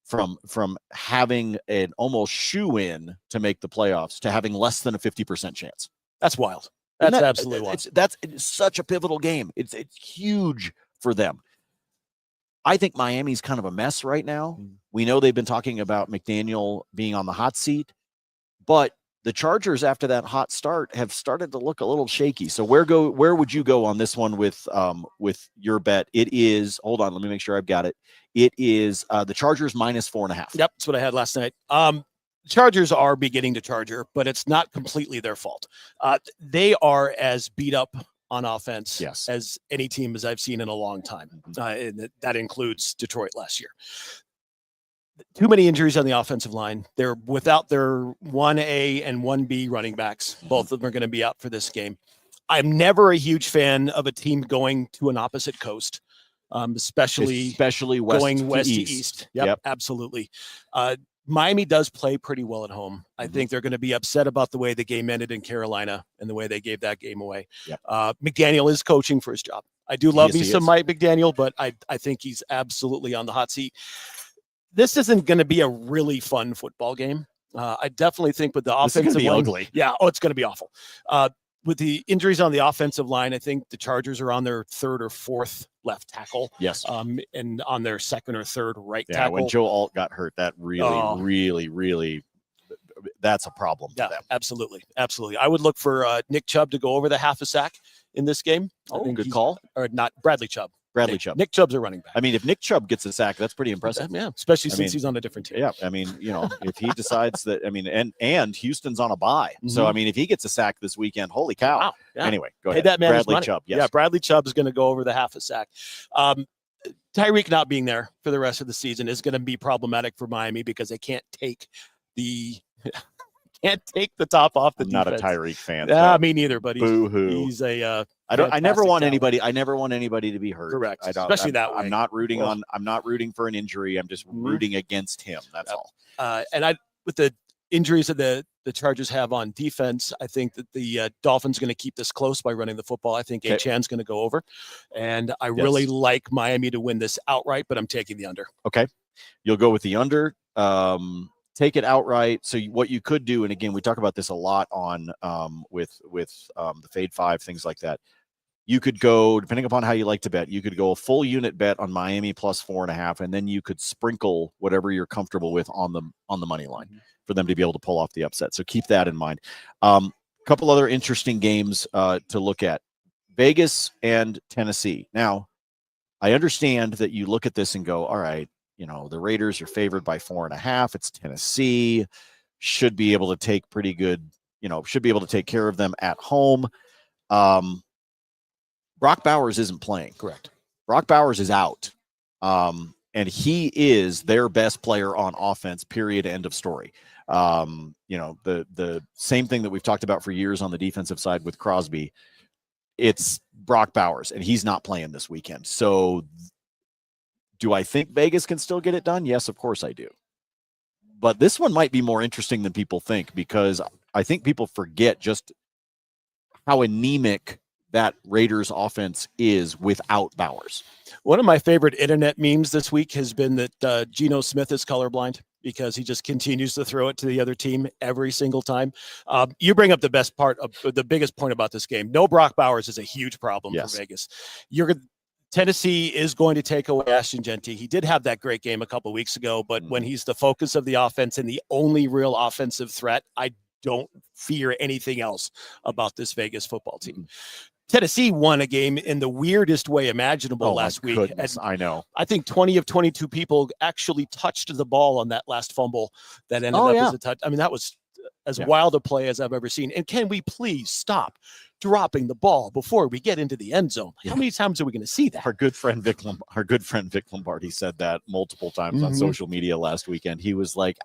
from having an almost shoe-in to make the playoffs to having less than a 50% chance. That's wild. That's absolutely wild. It's such a pivotal game. It's huge for them. I think Miami's kind of a mess right now. We know they've been talking about McDaniel being on the hot seat, but the Chargers, after that hot start, have started to look a little shaky. So where would you go on this one with your bet? It is, hold on, let me make sure I've got it. It is the Chargers -4.5. Yep, that's what I had last night. Chargers are beginning to charger, but it's not completely their fault. They are as beat up on offense as any team as I've seen in a long time. And that includes Detroit last year. Too many injuries on the offensive line. They're without their 1A and 1B running backs. Both of them are going to be out for this game. I'm never a huge fan of a team going to an opposite coast, especially going west to east. Yep. Absolutely. Miami does play pretty well at home. I think they're going to be upset about the way the game ended in Carolina and the way they gave that game away. McDaniel is coaching for his job. I do love me some Mike McDaniel, but I think he's absolutely on the hot seat. This isn't going to be a really fun football game. I definitely think with the offensive line, ugly. Yeah. Oh, it's going to be awful. With the injuries on the offensive line, I think the Chargers are on their third or fourth left tackle. Yes. And on their second or third right tackle. When Joe Alt got hurt, that really, that's a problem for them. Absolutely. I would look for Nick Chubb to go over the half a sack in this game. I think good call. Or not Bradley Chubb. Chubb. Nick Chubb's a running back. I mean, if Nick Chubb gets a sack, that's pretty impressive. Yeah, especially since he's on a different team. Yeah, I mean, if he decides that, and Houston's on a bye. So, I mean, if he gets a sack this weekend, holy cow. Wow. Yeah. Anyway, go Hey, ahead. that man Bradley Chubb. Yes. Yeah, Bradley Chubb is going to go over the half a sack. Tyreek not being there for the rest of the season is going to be problematic for Miami because they can't take the top off the defense. Not a Tyreek fan. Yeah, me neither, but he's a I never want anybody to be hurt. Correct. Especially that way. I'm not rooting for an injury. I'm just rooting against him. That's all. And with the injuries that the Chargers have on defense, I think that the Dolphins are going to keep this close by running the football. I think Achan's going to go over, and I really like Miami to win this outright, but I'm taking the under. Okay, you'll go with the under. Take it outright. So what you could do, and again, we talk about this a lot on with the Fade 5, things like that. You could go, depending upon how you like to bet, you could go a full unit bet on Miami +4.5, and then you could sprinkle whatever you're comfortable with on the money line for them to be able to pull off the upset. So keep that in mind. A couple other interesting games to look at: Vegas and Tennessee. Now, I understand that you look at this and go, all right, the Raiders are favored by 4.5. It's Tennessee, should be able to take pretty good, should be able to take care of them at home. Brock Bowers isn't playing. Correct. Brock Bowers is out. And he is their best player on offense, period, end of story. The same thing that we've talked about for years on the defensive side with Crosby. It's Brock Bowers, and he's not playing this weekend. So do I think Vegas can still get it done? Yes, of course I do. But this one might be more interesting than people think, because I think people forget just how anemic that Raiders offense is without Bowers. One of my favorite internet memes this week has been that Geno Smith is colorblind because he just continues to throw it to the other team every single time. You bring up the biggest point about this game. No Brock Bowers is a huge problem for Vegas. Tennessee is going to take away Ashton Genty. He did have that great game a couple of weeks ago, but when he's the focus of the offense and the only real offensive threat, I don't fear anything else about this Vegas football team. Tennessee won a game in the weirdest way imaginable last week. Goodness, I know. I think 20 of 22 people actually touched the ball on that last fumble that ended up as a touch. I mean, that was as wild a play as I've ever seen. And can we please stop dropping the ball before we get into the end zone? How many times are we going to see that? Our good friend Vic Lombardi said that multiple times on social media last weekend. He was like,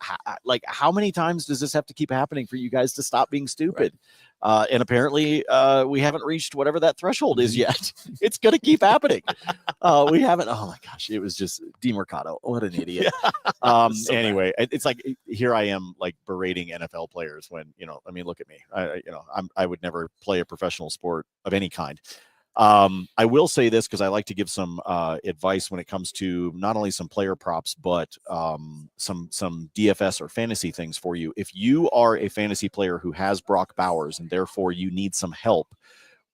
how many times does this have to keep happening for you guys to stop being stupid? Right. And apparently we haven't reached whatever that threshold is yet. It's going to keep happening. We haven't. Oh my gosh. It was just DeMercado. What an idiot. Anyway, it's like, here I am like berating NFL players when, I mean, look at me. I would never play a professional sport of any kind. I will say this because I like to give some advice when it comes to not only some player props, but some DFS or fantasy things for you. If you are a fantasy player who has Brock Bowers and therefore you need some help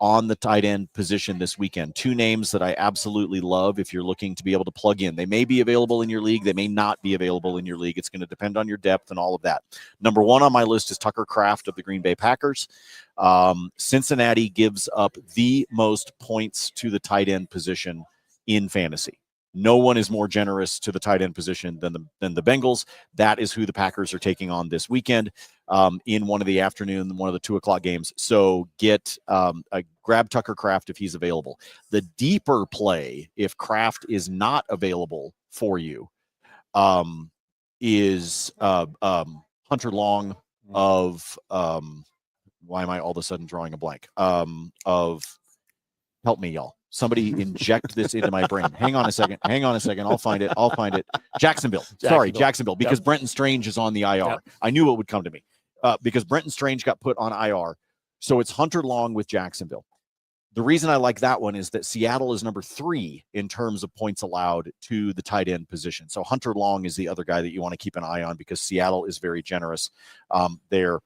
on the tight end position this weekend, two names that I absolutely love if you're looking to be able to plug in. They may be available in your league. They may not be available in your league. It's going to depend on your depth and all of that. Number one on my list is Tucker Kraft of the Green Bay Packers. Cincinnati gives up the most points to the tight end position in fantasy. No one is more generous to the tight end position than the Bengals. That is who the Packers are taking on this weekend in one of the afternoon, one of the 2:00 games. So grab Tucker Kraft if he's available. The deeper play, if Kraft is not available for you, is Hunter Long of why am I all of a sudden drawing a blank? Of help me, y'all. Somebody inject this into my brain. Hang on a second. I'll find it. Jacksonville. Sorry, Jacksonville, because Brenton Strange is on the IR. Yep. I knew it would come to me because Brenton Strange got put on IR. So it's Hunter Long with Jacksonville. The reason I like that one is that Seattle is number 3 in terms of points allowed to the tight end position. So Hunter Long is the other guy that you want to keep an eye on because Seattle is very generous there.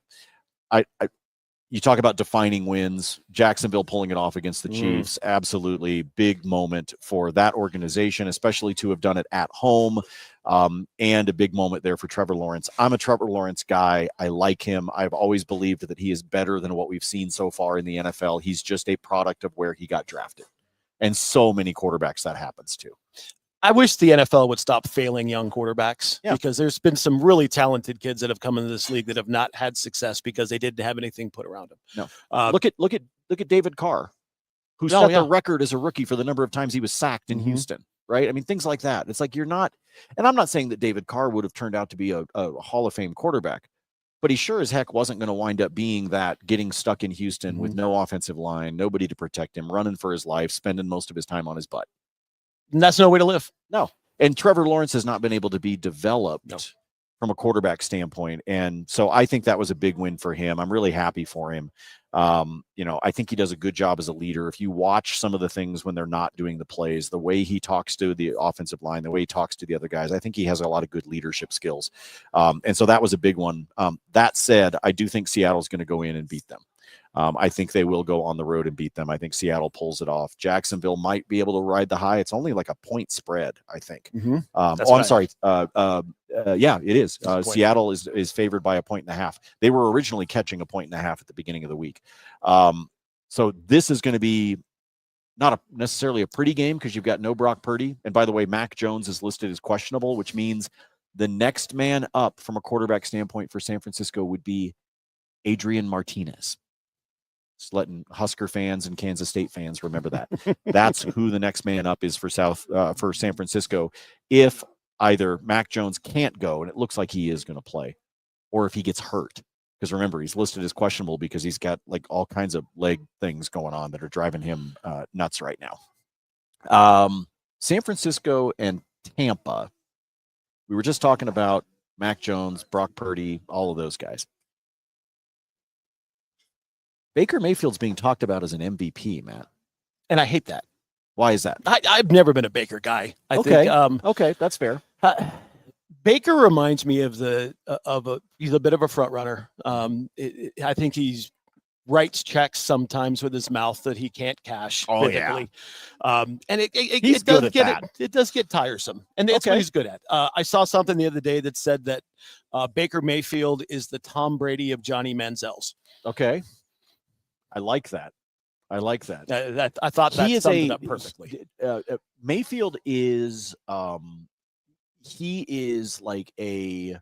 You talk about defining wins, Jacksonville pulling it off against the Chiefs. Absolutely big moment for that organization, especially to have done it at home. And a big moment there for Trevor Lawrence. I'm a Trevor Lawrence guy. I like him. I've always believed that he is better than what we've seen so far in the NFL. He's just a product of where he got drafted. And so many quarterbacks that happens to. I wish the NFL would stop failing young quarterbacks because there's been some really talented kids that have come into this league that have not had success because they didn't have anything put around them. No, look at David Carr, who set the record as a rookie for the number of times he was sacked in Houston. Right? I mean, things like that. It's like you're not, and I'm not saying that David Carr would have turned out to be a Hall of Fame quarterback, but he sure as heck wasn't going to wind up being that, getting stuck in Houston with no offensive line, nobody to protect him, running for his life, spending most of his time on his butt. And that's no way to live. No. And Trevor Lawrence has not been able to be developed from a quarterback standpoint. And so I think that was a big win for him. I'm really happy for him. I think he does a good job as a leader. If you watch some of the things when they're not doing the plays, the way he talks to the offensive line, the way he talks to the other guys, I think he has a lot of good leadership skills. And so that was a big one. That said, I do think Seattle's going to go in and beat them. I think they will go on the road and beat them. I think Seattle pulls it off. Jacksonville might be able to ride the high. It's only like a point spread, I think. I'm sorry. Yeah, it is. Seattle is favored by 1.5. They were originally catching 1.5 at the beginning of the week. So this is going to be not necessarily a pretty game because you've got no Brock Purdy. And by the way, Mac Jones is listed as questionable, which means the next man up from a quarterback standpoint for San Francisco would be Adrian Martinez. Just letting Husker fans and Kansas State fans remember that. That's who the next man up is for San Francisco. If either Mac Jones can't go, and it looks like he is going to play, or if he gets hurt. Because remember, he's listed as questionable because he's got like all kinds of leg things going on that are driving him nuts right now. San Francisco and Tampa. We were just talking about Mac Jones, Brock Purdy, all of those guys. Baker Mayfield's being talked about as an MVP, Matt. And I hate that. Why is that? I've never been a Baker guy. I think. Okay, that's fair. Baker reminds me of he's a bit of a front runner. I think he's writes checks sometimes with his mouth that he can't cash. Oh, physically. And it does get tiresome. And that's what he's good at. I saw something the other day that said that Baker Mayfield is the Tom Brady of Johnny Manziel's. Okay. I like that. I thought that summed it up perfectly. Mayfield is he is like a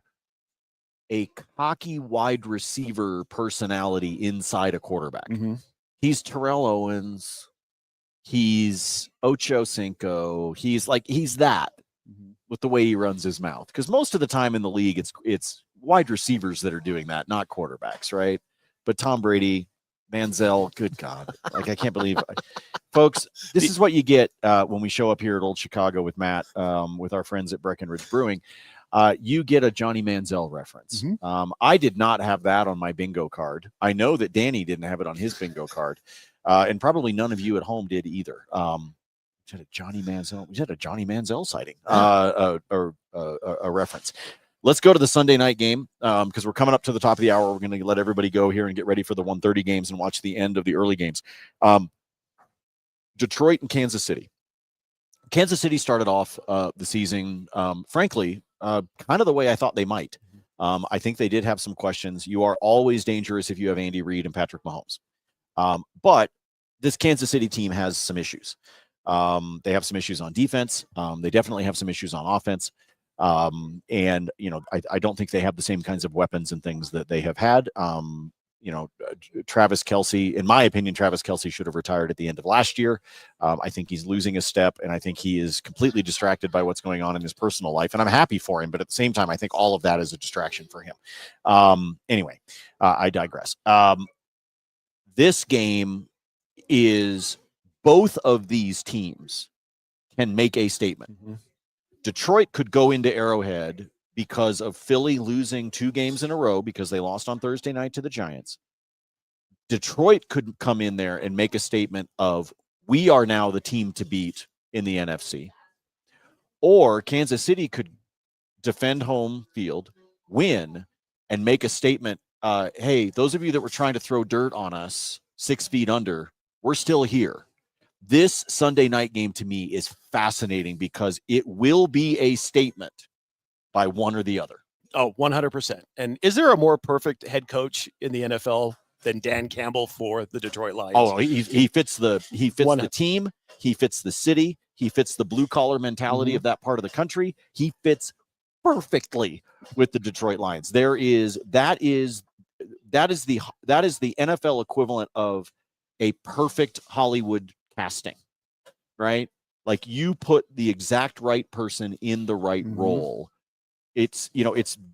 cocky wide receiver personality inside a quarterback. He's Terrell Owens. He's Ocho Cinco. He's that with the way he runs his mouth. Because most of the time in the league, it's wide receivers that are doing that, not quarterbacks, right? But Tom Brady, Manziel, good God. Like, I can't believe folks, this is what you get when we show up here at Old Chicago with Matt, with our friends at Breckenridge Brewing. You get a Johnny Manziel reference. I did not have that on my bingo card. I know that Danny didn't have it on his bingo card. And probably none of you at home did either. We had a Johnny Manziel sighting, or a reference. Let's go to the Sunday night game because we're coming up to the top of the hour. We're going to let everybody go here and get ready for the 1:30 games and watch the end of the early games. Detroit and Kansas City. Kansas City started off the season, frankly, kind of the way I thought they might. I think they did have some questions. You are always dangerous if you have Andy Reid and Patrick Mahomes. But this Kansas City team has some issues. They have some issues on defense. They definitely have some issues on offense. And, I don't think they have the same kinds of weapons and things that they have had. Travis Kelce, in my opinion, Travis Kelce should have retired at the end of last year. I think he's losing a step, and I think he is completely distracted by what's going on in his personal life. And I'm happy for him, but at the same time, I think all of that is a distraction for him. Anyway, I digress. This game is both of these teams can make a statement. Mm-hmm. Detroit could go into Arrowhead because of Philly losing 2 games in a row because they lost on Thursday night to the Giants. Detroit could come in there and make a statement of, we are now the team to beat in the NFC. Or Kansas City could defend home field, win, and make a statement, hey, those of you that were trying to throw dirt on us 6 feet under, we're still here. This Sunday night game to me is fascinating because it will be a statement by one or the other. Oh, 100%. And is there a more perfect head coach in the NFL than Dan Campbell for the Detroit Lions? Oh, he fits the team. He fits the city. He fits the blue collar mentality of that part of the country. He fits perfectly with the Detroit Lions. That is the NFL equivalent of a perfect Hollywood casting, right? Like, you put the exact right person in the right role. It's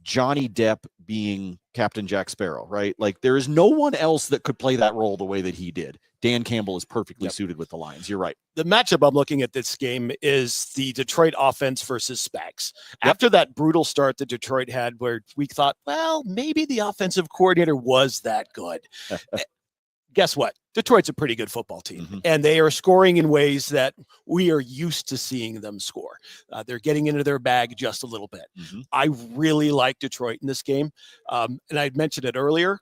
Johnny Depp being Captain Jack Sparrow, right? Like, there is no one else that could play that role the way that he did. Dan Campbell is perfectly suited with the Lions. You're right. The matchup I'm looking at this game is the Detroit offense versus Spags. After that brutal start that Detroit had, where we thought, well, maybe the offensive coordinator was that good. Guess what? Detroit's a pretty good football team, and they are scoring in ways that we are used to seeing them score. They're getting into their bag just a little bit. I really like Detroit in this game. And I mentioned it earlier.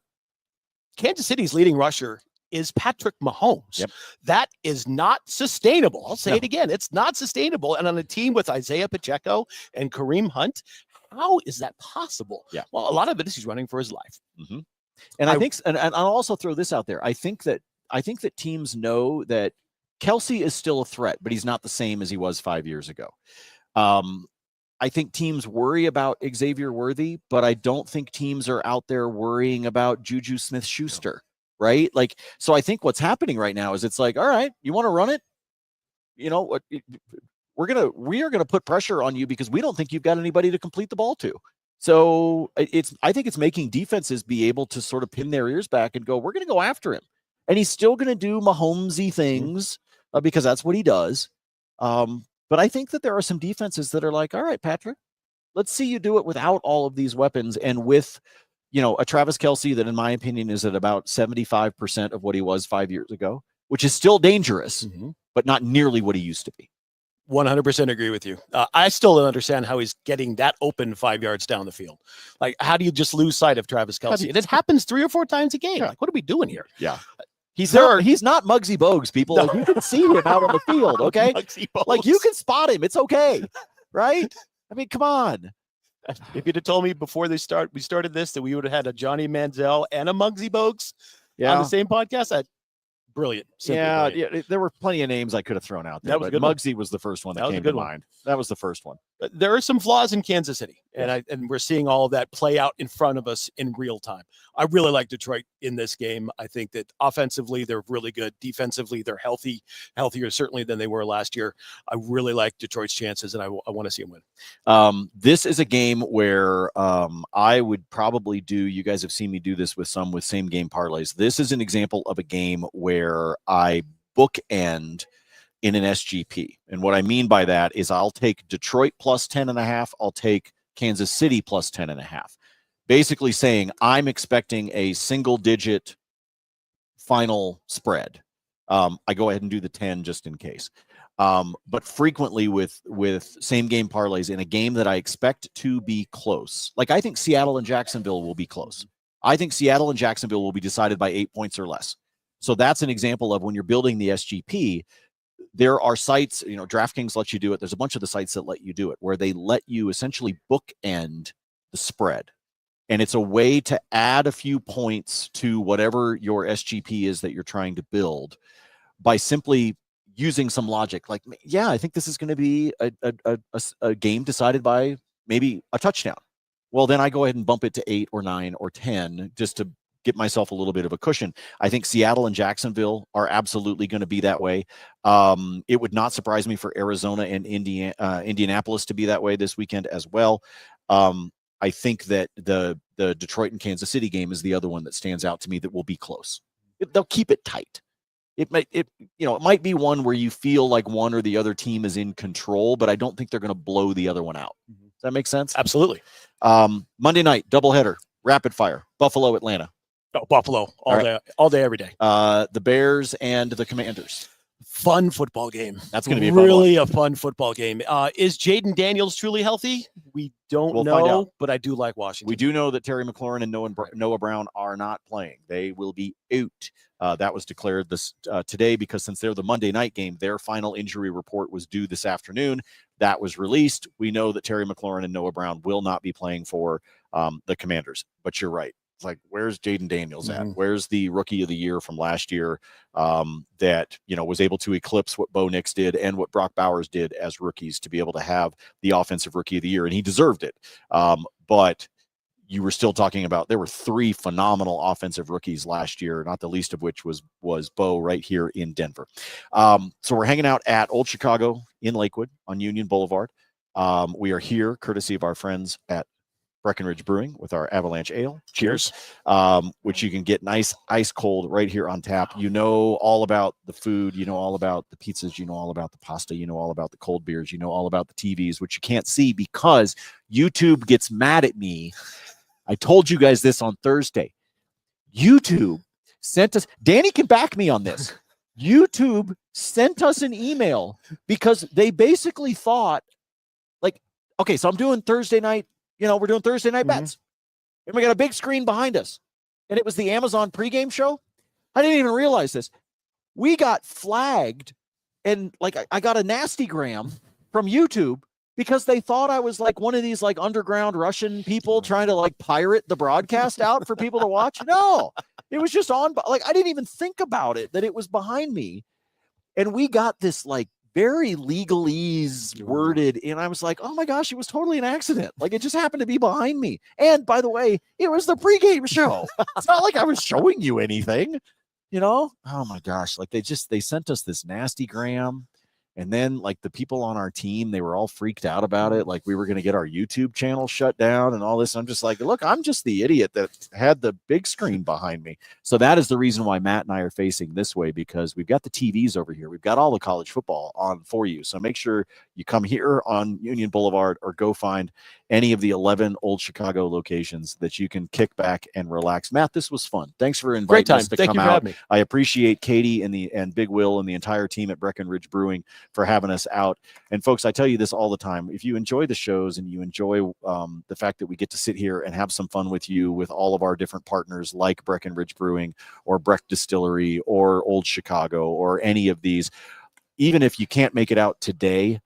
Kansas City's leading rusher is Patrick Mahomes. That is not sustainable. I'll say it again. It's not sustainable. And on a team with Isaiah Pacheco and Kareem Hunt, how is that possible? Well, a lot of it is he's running for his life. And I think, and I'll also throw this out there. I think that teams know that Kelce is still a threat, but he's not the same as he was 5 years ago. I think teams worry about Xavier Worthy, but I don't think teams are out there worrying about Juju Smith-Schuster, right? Like, so I think what's happening right now is it's like, all right, you want to run it? You know what? We are gonna put pressure on you because we don't think you've got anybody to complete the ball to. So I think it's making defenses be able to sort of pin their ears back and go, we're going to go after him. And he's still going to do Mahomes-y things because that's what he does. But I think that there are some defenses that are like, all right, Patrick, let's see you do it without all of these weapons and with, a Travis Kelce that, in my opinion, is at about 75% of what he was 5 years ago, which is still dangerous, but not nearly what he used to be. 100% agree with you. I still don't understand how he's getting that open 5 yards down the field. Like, how do you just lose sight of Travis Kelce? It happens 3 or 4 times a game. Like, what are we doing here? He's not Muggsy Bogues, people. No. Like, you can see him out on the field, okay? Like, you can spot him. It's okay, right? I mean, come on. If you'd have told me before we started this, that we would have had a Johnny Manziel and a Muggsy Bogues on the same podcast, brilliant. Brilliant. There were plenty of names I could have thrown out there, but Muggsy was the first one that came to mind. That was the first one. There are some flaws in Kansas City, and we're seeing all of that play out in front of us in real time. I really like Detroit in this game. I think that offensively, they're really good. Defensively, they're healthier certainly than they were last year. I really like Detroit's chances, and I want to see them win. This is a game where I would probably you guys have seen me do this with same game parlays. This is an example of a game where I bookend in an SGP. And what I mean by that is I'll take Detroit plus 10.5. I'll take Kansas City plus 10.5. Basically saying I'm expecting a single digit final spread. I go ahead and do the 10 just in case. But frequently with same game parlays in a game that I expect to be close, like I think Seattle and Jacksonville will be close. I think Seattle and Jacksonville will be decided by 8 points or less. So that's an example of when you're building the SGP, there are sites, DraftKings lets you do it. There's a bunch of the sites that let you do it, where they let you essentially bookend the spread. And it's a way to add a few points to whatever your SGP is that you're trying to build by simply using some logic. Like, yeah, I think this is going to be a game decided by maybe a touchdown. Well, then I go ahead and bump it to 8 or 9 or 10 just to get myself a little bit of a cushion. I think Seattle and Jacksonville are absolutely going to be that way. It would not surprise me for Arizona and Indianapolis to be that way this weekend as well. I think that the Detroit and Kansas City game is the other one that stands out to me that will be close. They'll keep it tight. It might be one where you feel like one or the other team is in control, but I don't think they're going to blow the other one out. Does that make sense? Absolutely. Monday night, doubleheader, rapid fire, Buffalo, Atlanta. Oh, Buffalo all day, every day. The Bears and the Commanders. Fun football game. That's going to be really a fun football game. Is Jaden Daniels truly healthy? We don't know, but I do like Washington. We do know that Terry McLaurin and Noah Brown are not playing. They will be out. That was declared today because since they're the Monday night game, their final injury report was due this afternoon. That was released. We know that Terry McLaurin and Noah Brown will not be playing for the Commanders. But you're right. It's like, where's Jaden Daniels at? Where's the rookie of the year from last year that was able to eclipse what Bo Nix did and what Brock Bowers did as rookies to be able to have the offensive rookie of the year? And he deserved it. But you were still talking about there were 3 phenomenal offensive rookies last year, not the least of which was Bo right here in Denver. So we're hanging out at Old Chicago in Lakewood on Union Boulevard. We are here courtesy of our friends at Breckenridge Brewing with our Avalanche Ale. Cheers. Which you can get nice ice cold right here on tap. You know all about the food. You know all about the pizzas. You know all about the pasta. You know all about the cold beers. You know all about the TVs, which you can't see because YouTube gets mad at me. I told you guys this on Thursday. YouTube sent us, Danny can back me on this. YouTube sent us an email because they basically thought, like, okay, so I'm doing Thursday night. We're doing Thursday night bets. And we got a big screen behind us. And it was the Amazon pregame show. I didn't even realize this. We got flagged and I got a nastygram from YouTube because they thought I was like one of these like underground Russian people trying to like pirate the broadcast out for people to watch. No, it was just on. Like, I didn't even think about it, that it was behind me. And we got this like very legalese worded, and I was like, oh my gosh, it was totally an accident. Like, it just happened to be behind me. And by the way, it was the pregame show. It's not like I was showing you anything, Oh my gosh. Like, they sent us this nastygram. And then like the people on our team, they were all freaked out about it. Like we were going to get our YouTube channel shut down and all this. I'm just like, look, I'm just the idiot that had the big screen behind me. So that is the reason why Matt and I are facing this way, because we've got the TVs over here. We've got all the college football on for you. So make sure you come here on Union Boulevard or go find any of the 11 Old Chicago locations that you can kick back and relax. Matt, this was fun. Thanks for inviting us to come out. I appreciate Katie and Big Will and the entire team at Breckenridge Brewing for having us out. And folks, I tell you this all the time. If you enjoy the shows and you enjoy the fact that we get to sit here and have some fun with you, with all of our different partners like Breckenridge Brewing or Breck Distillery or Old Chicago or any of these, even if you can't make it out today,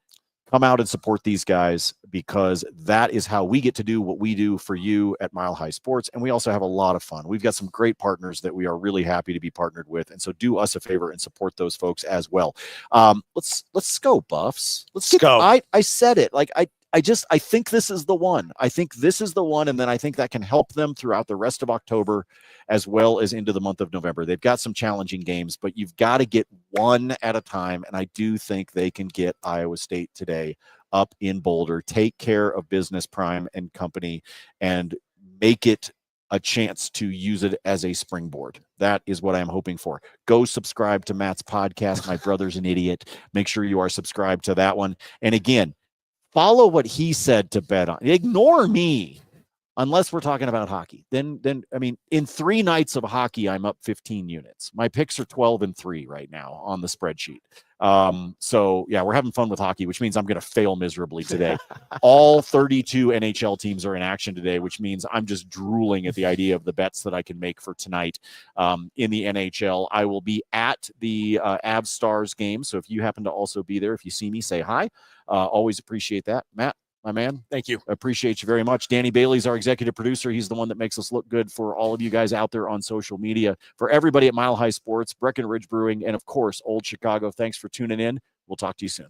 come out and support these guys, because that is how we get to do what we do for you at Mile High Sports. And we also have a lot of fun. We've got some great partners that we are really happy to be partnered with. And so do us a favor and support those folks as well. Let's go, Buffs. Let's go. I said it. Like, I think this is the one. I think this is the one. And then I think that can help them throughout the rest of October as well as into the month of November. They've got some challenging games, but you've got to get one at a time. And I do think they can get Iowa State today up in Boulder, take care of business, Prime and company, and make it a chance to use it as a springboard. That is what I'm hoping for. Go subscribe to Matt's podcast, My Brother's an Idiot. Make sure you are subscribed to that one. And again, follow what he said to bet on. Ignore me. unless we're talking about hockey. Then I mean, in 3 nights of hockey, I'm up 15 units. My picks are 12-3 right now on the spreadsheet. So yeah, we're having fun with hockey, which means I'm going to fail miserably today. All 32 NHL teams are in action today, which means I'm just drooling at the idea of the bets that I can make for tonight in the NHL. I will be at the Avs Stars game. So if you happen to also be there, if you see me, say hi. Always appreciate that. Matt, my man. Thank you. Appreciate you very much. Danny Bailey's our executive producer. He's the one that makes us look good for all of you guys out there on social media. For everybody at Mile High Sports, Breckenridge Brewing, and of course, Old Chicago, thanks for tuning in. We'll talk to you soon.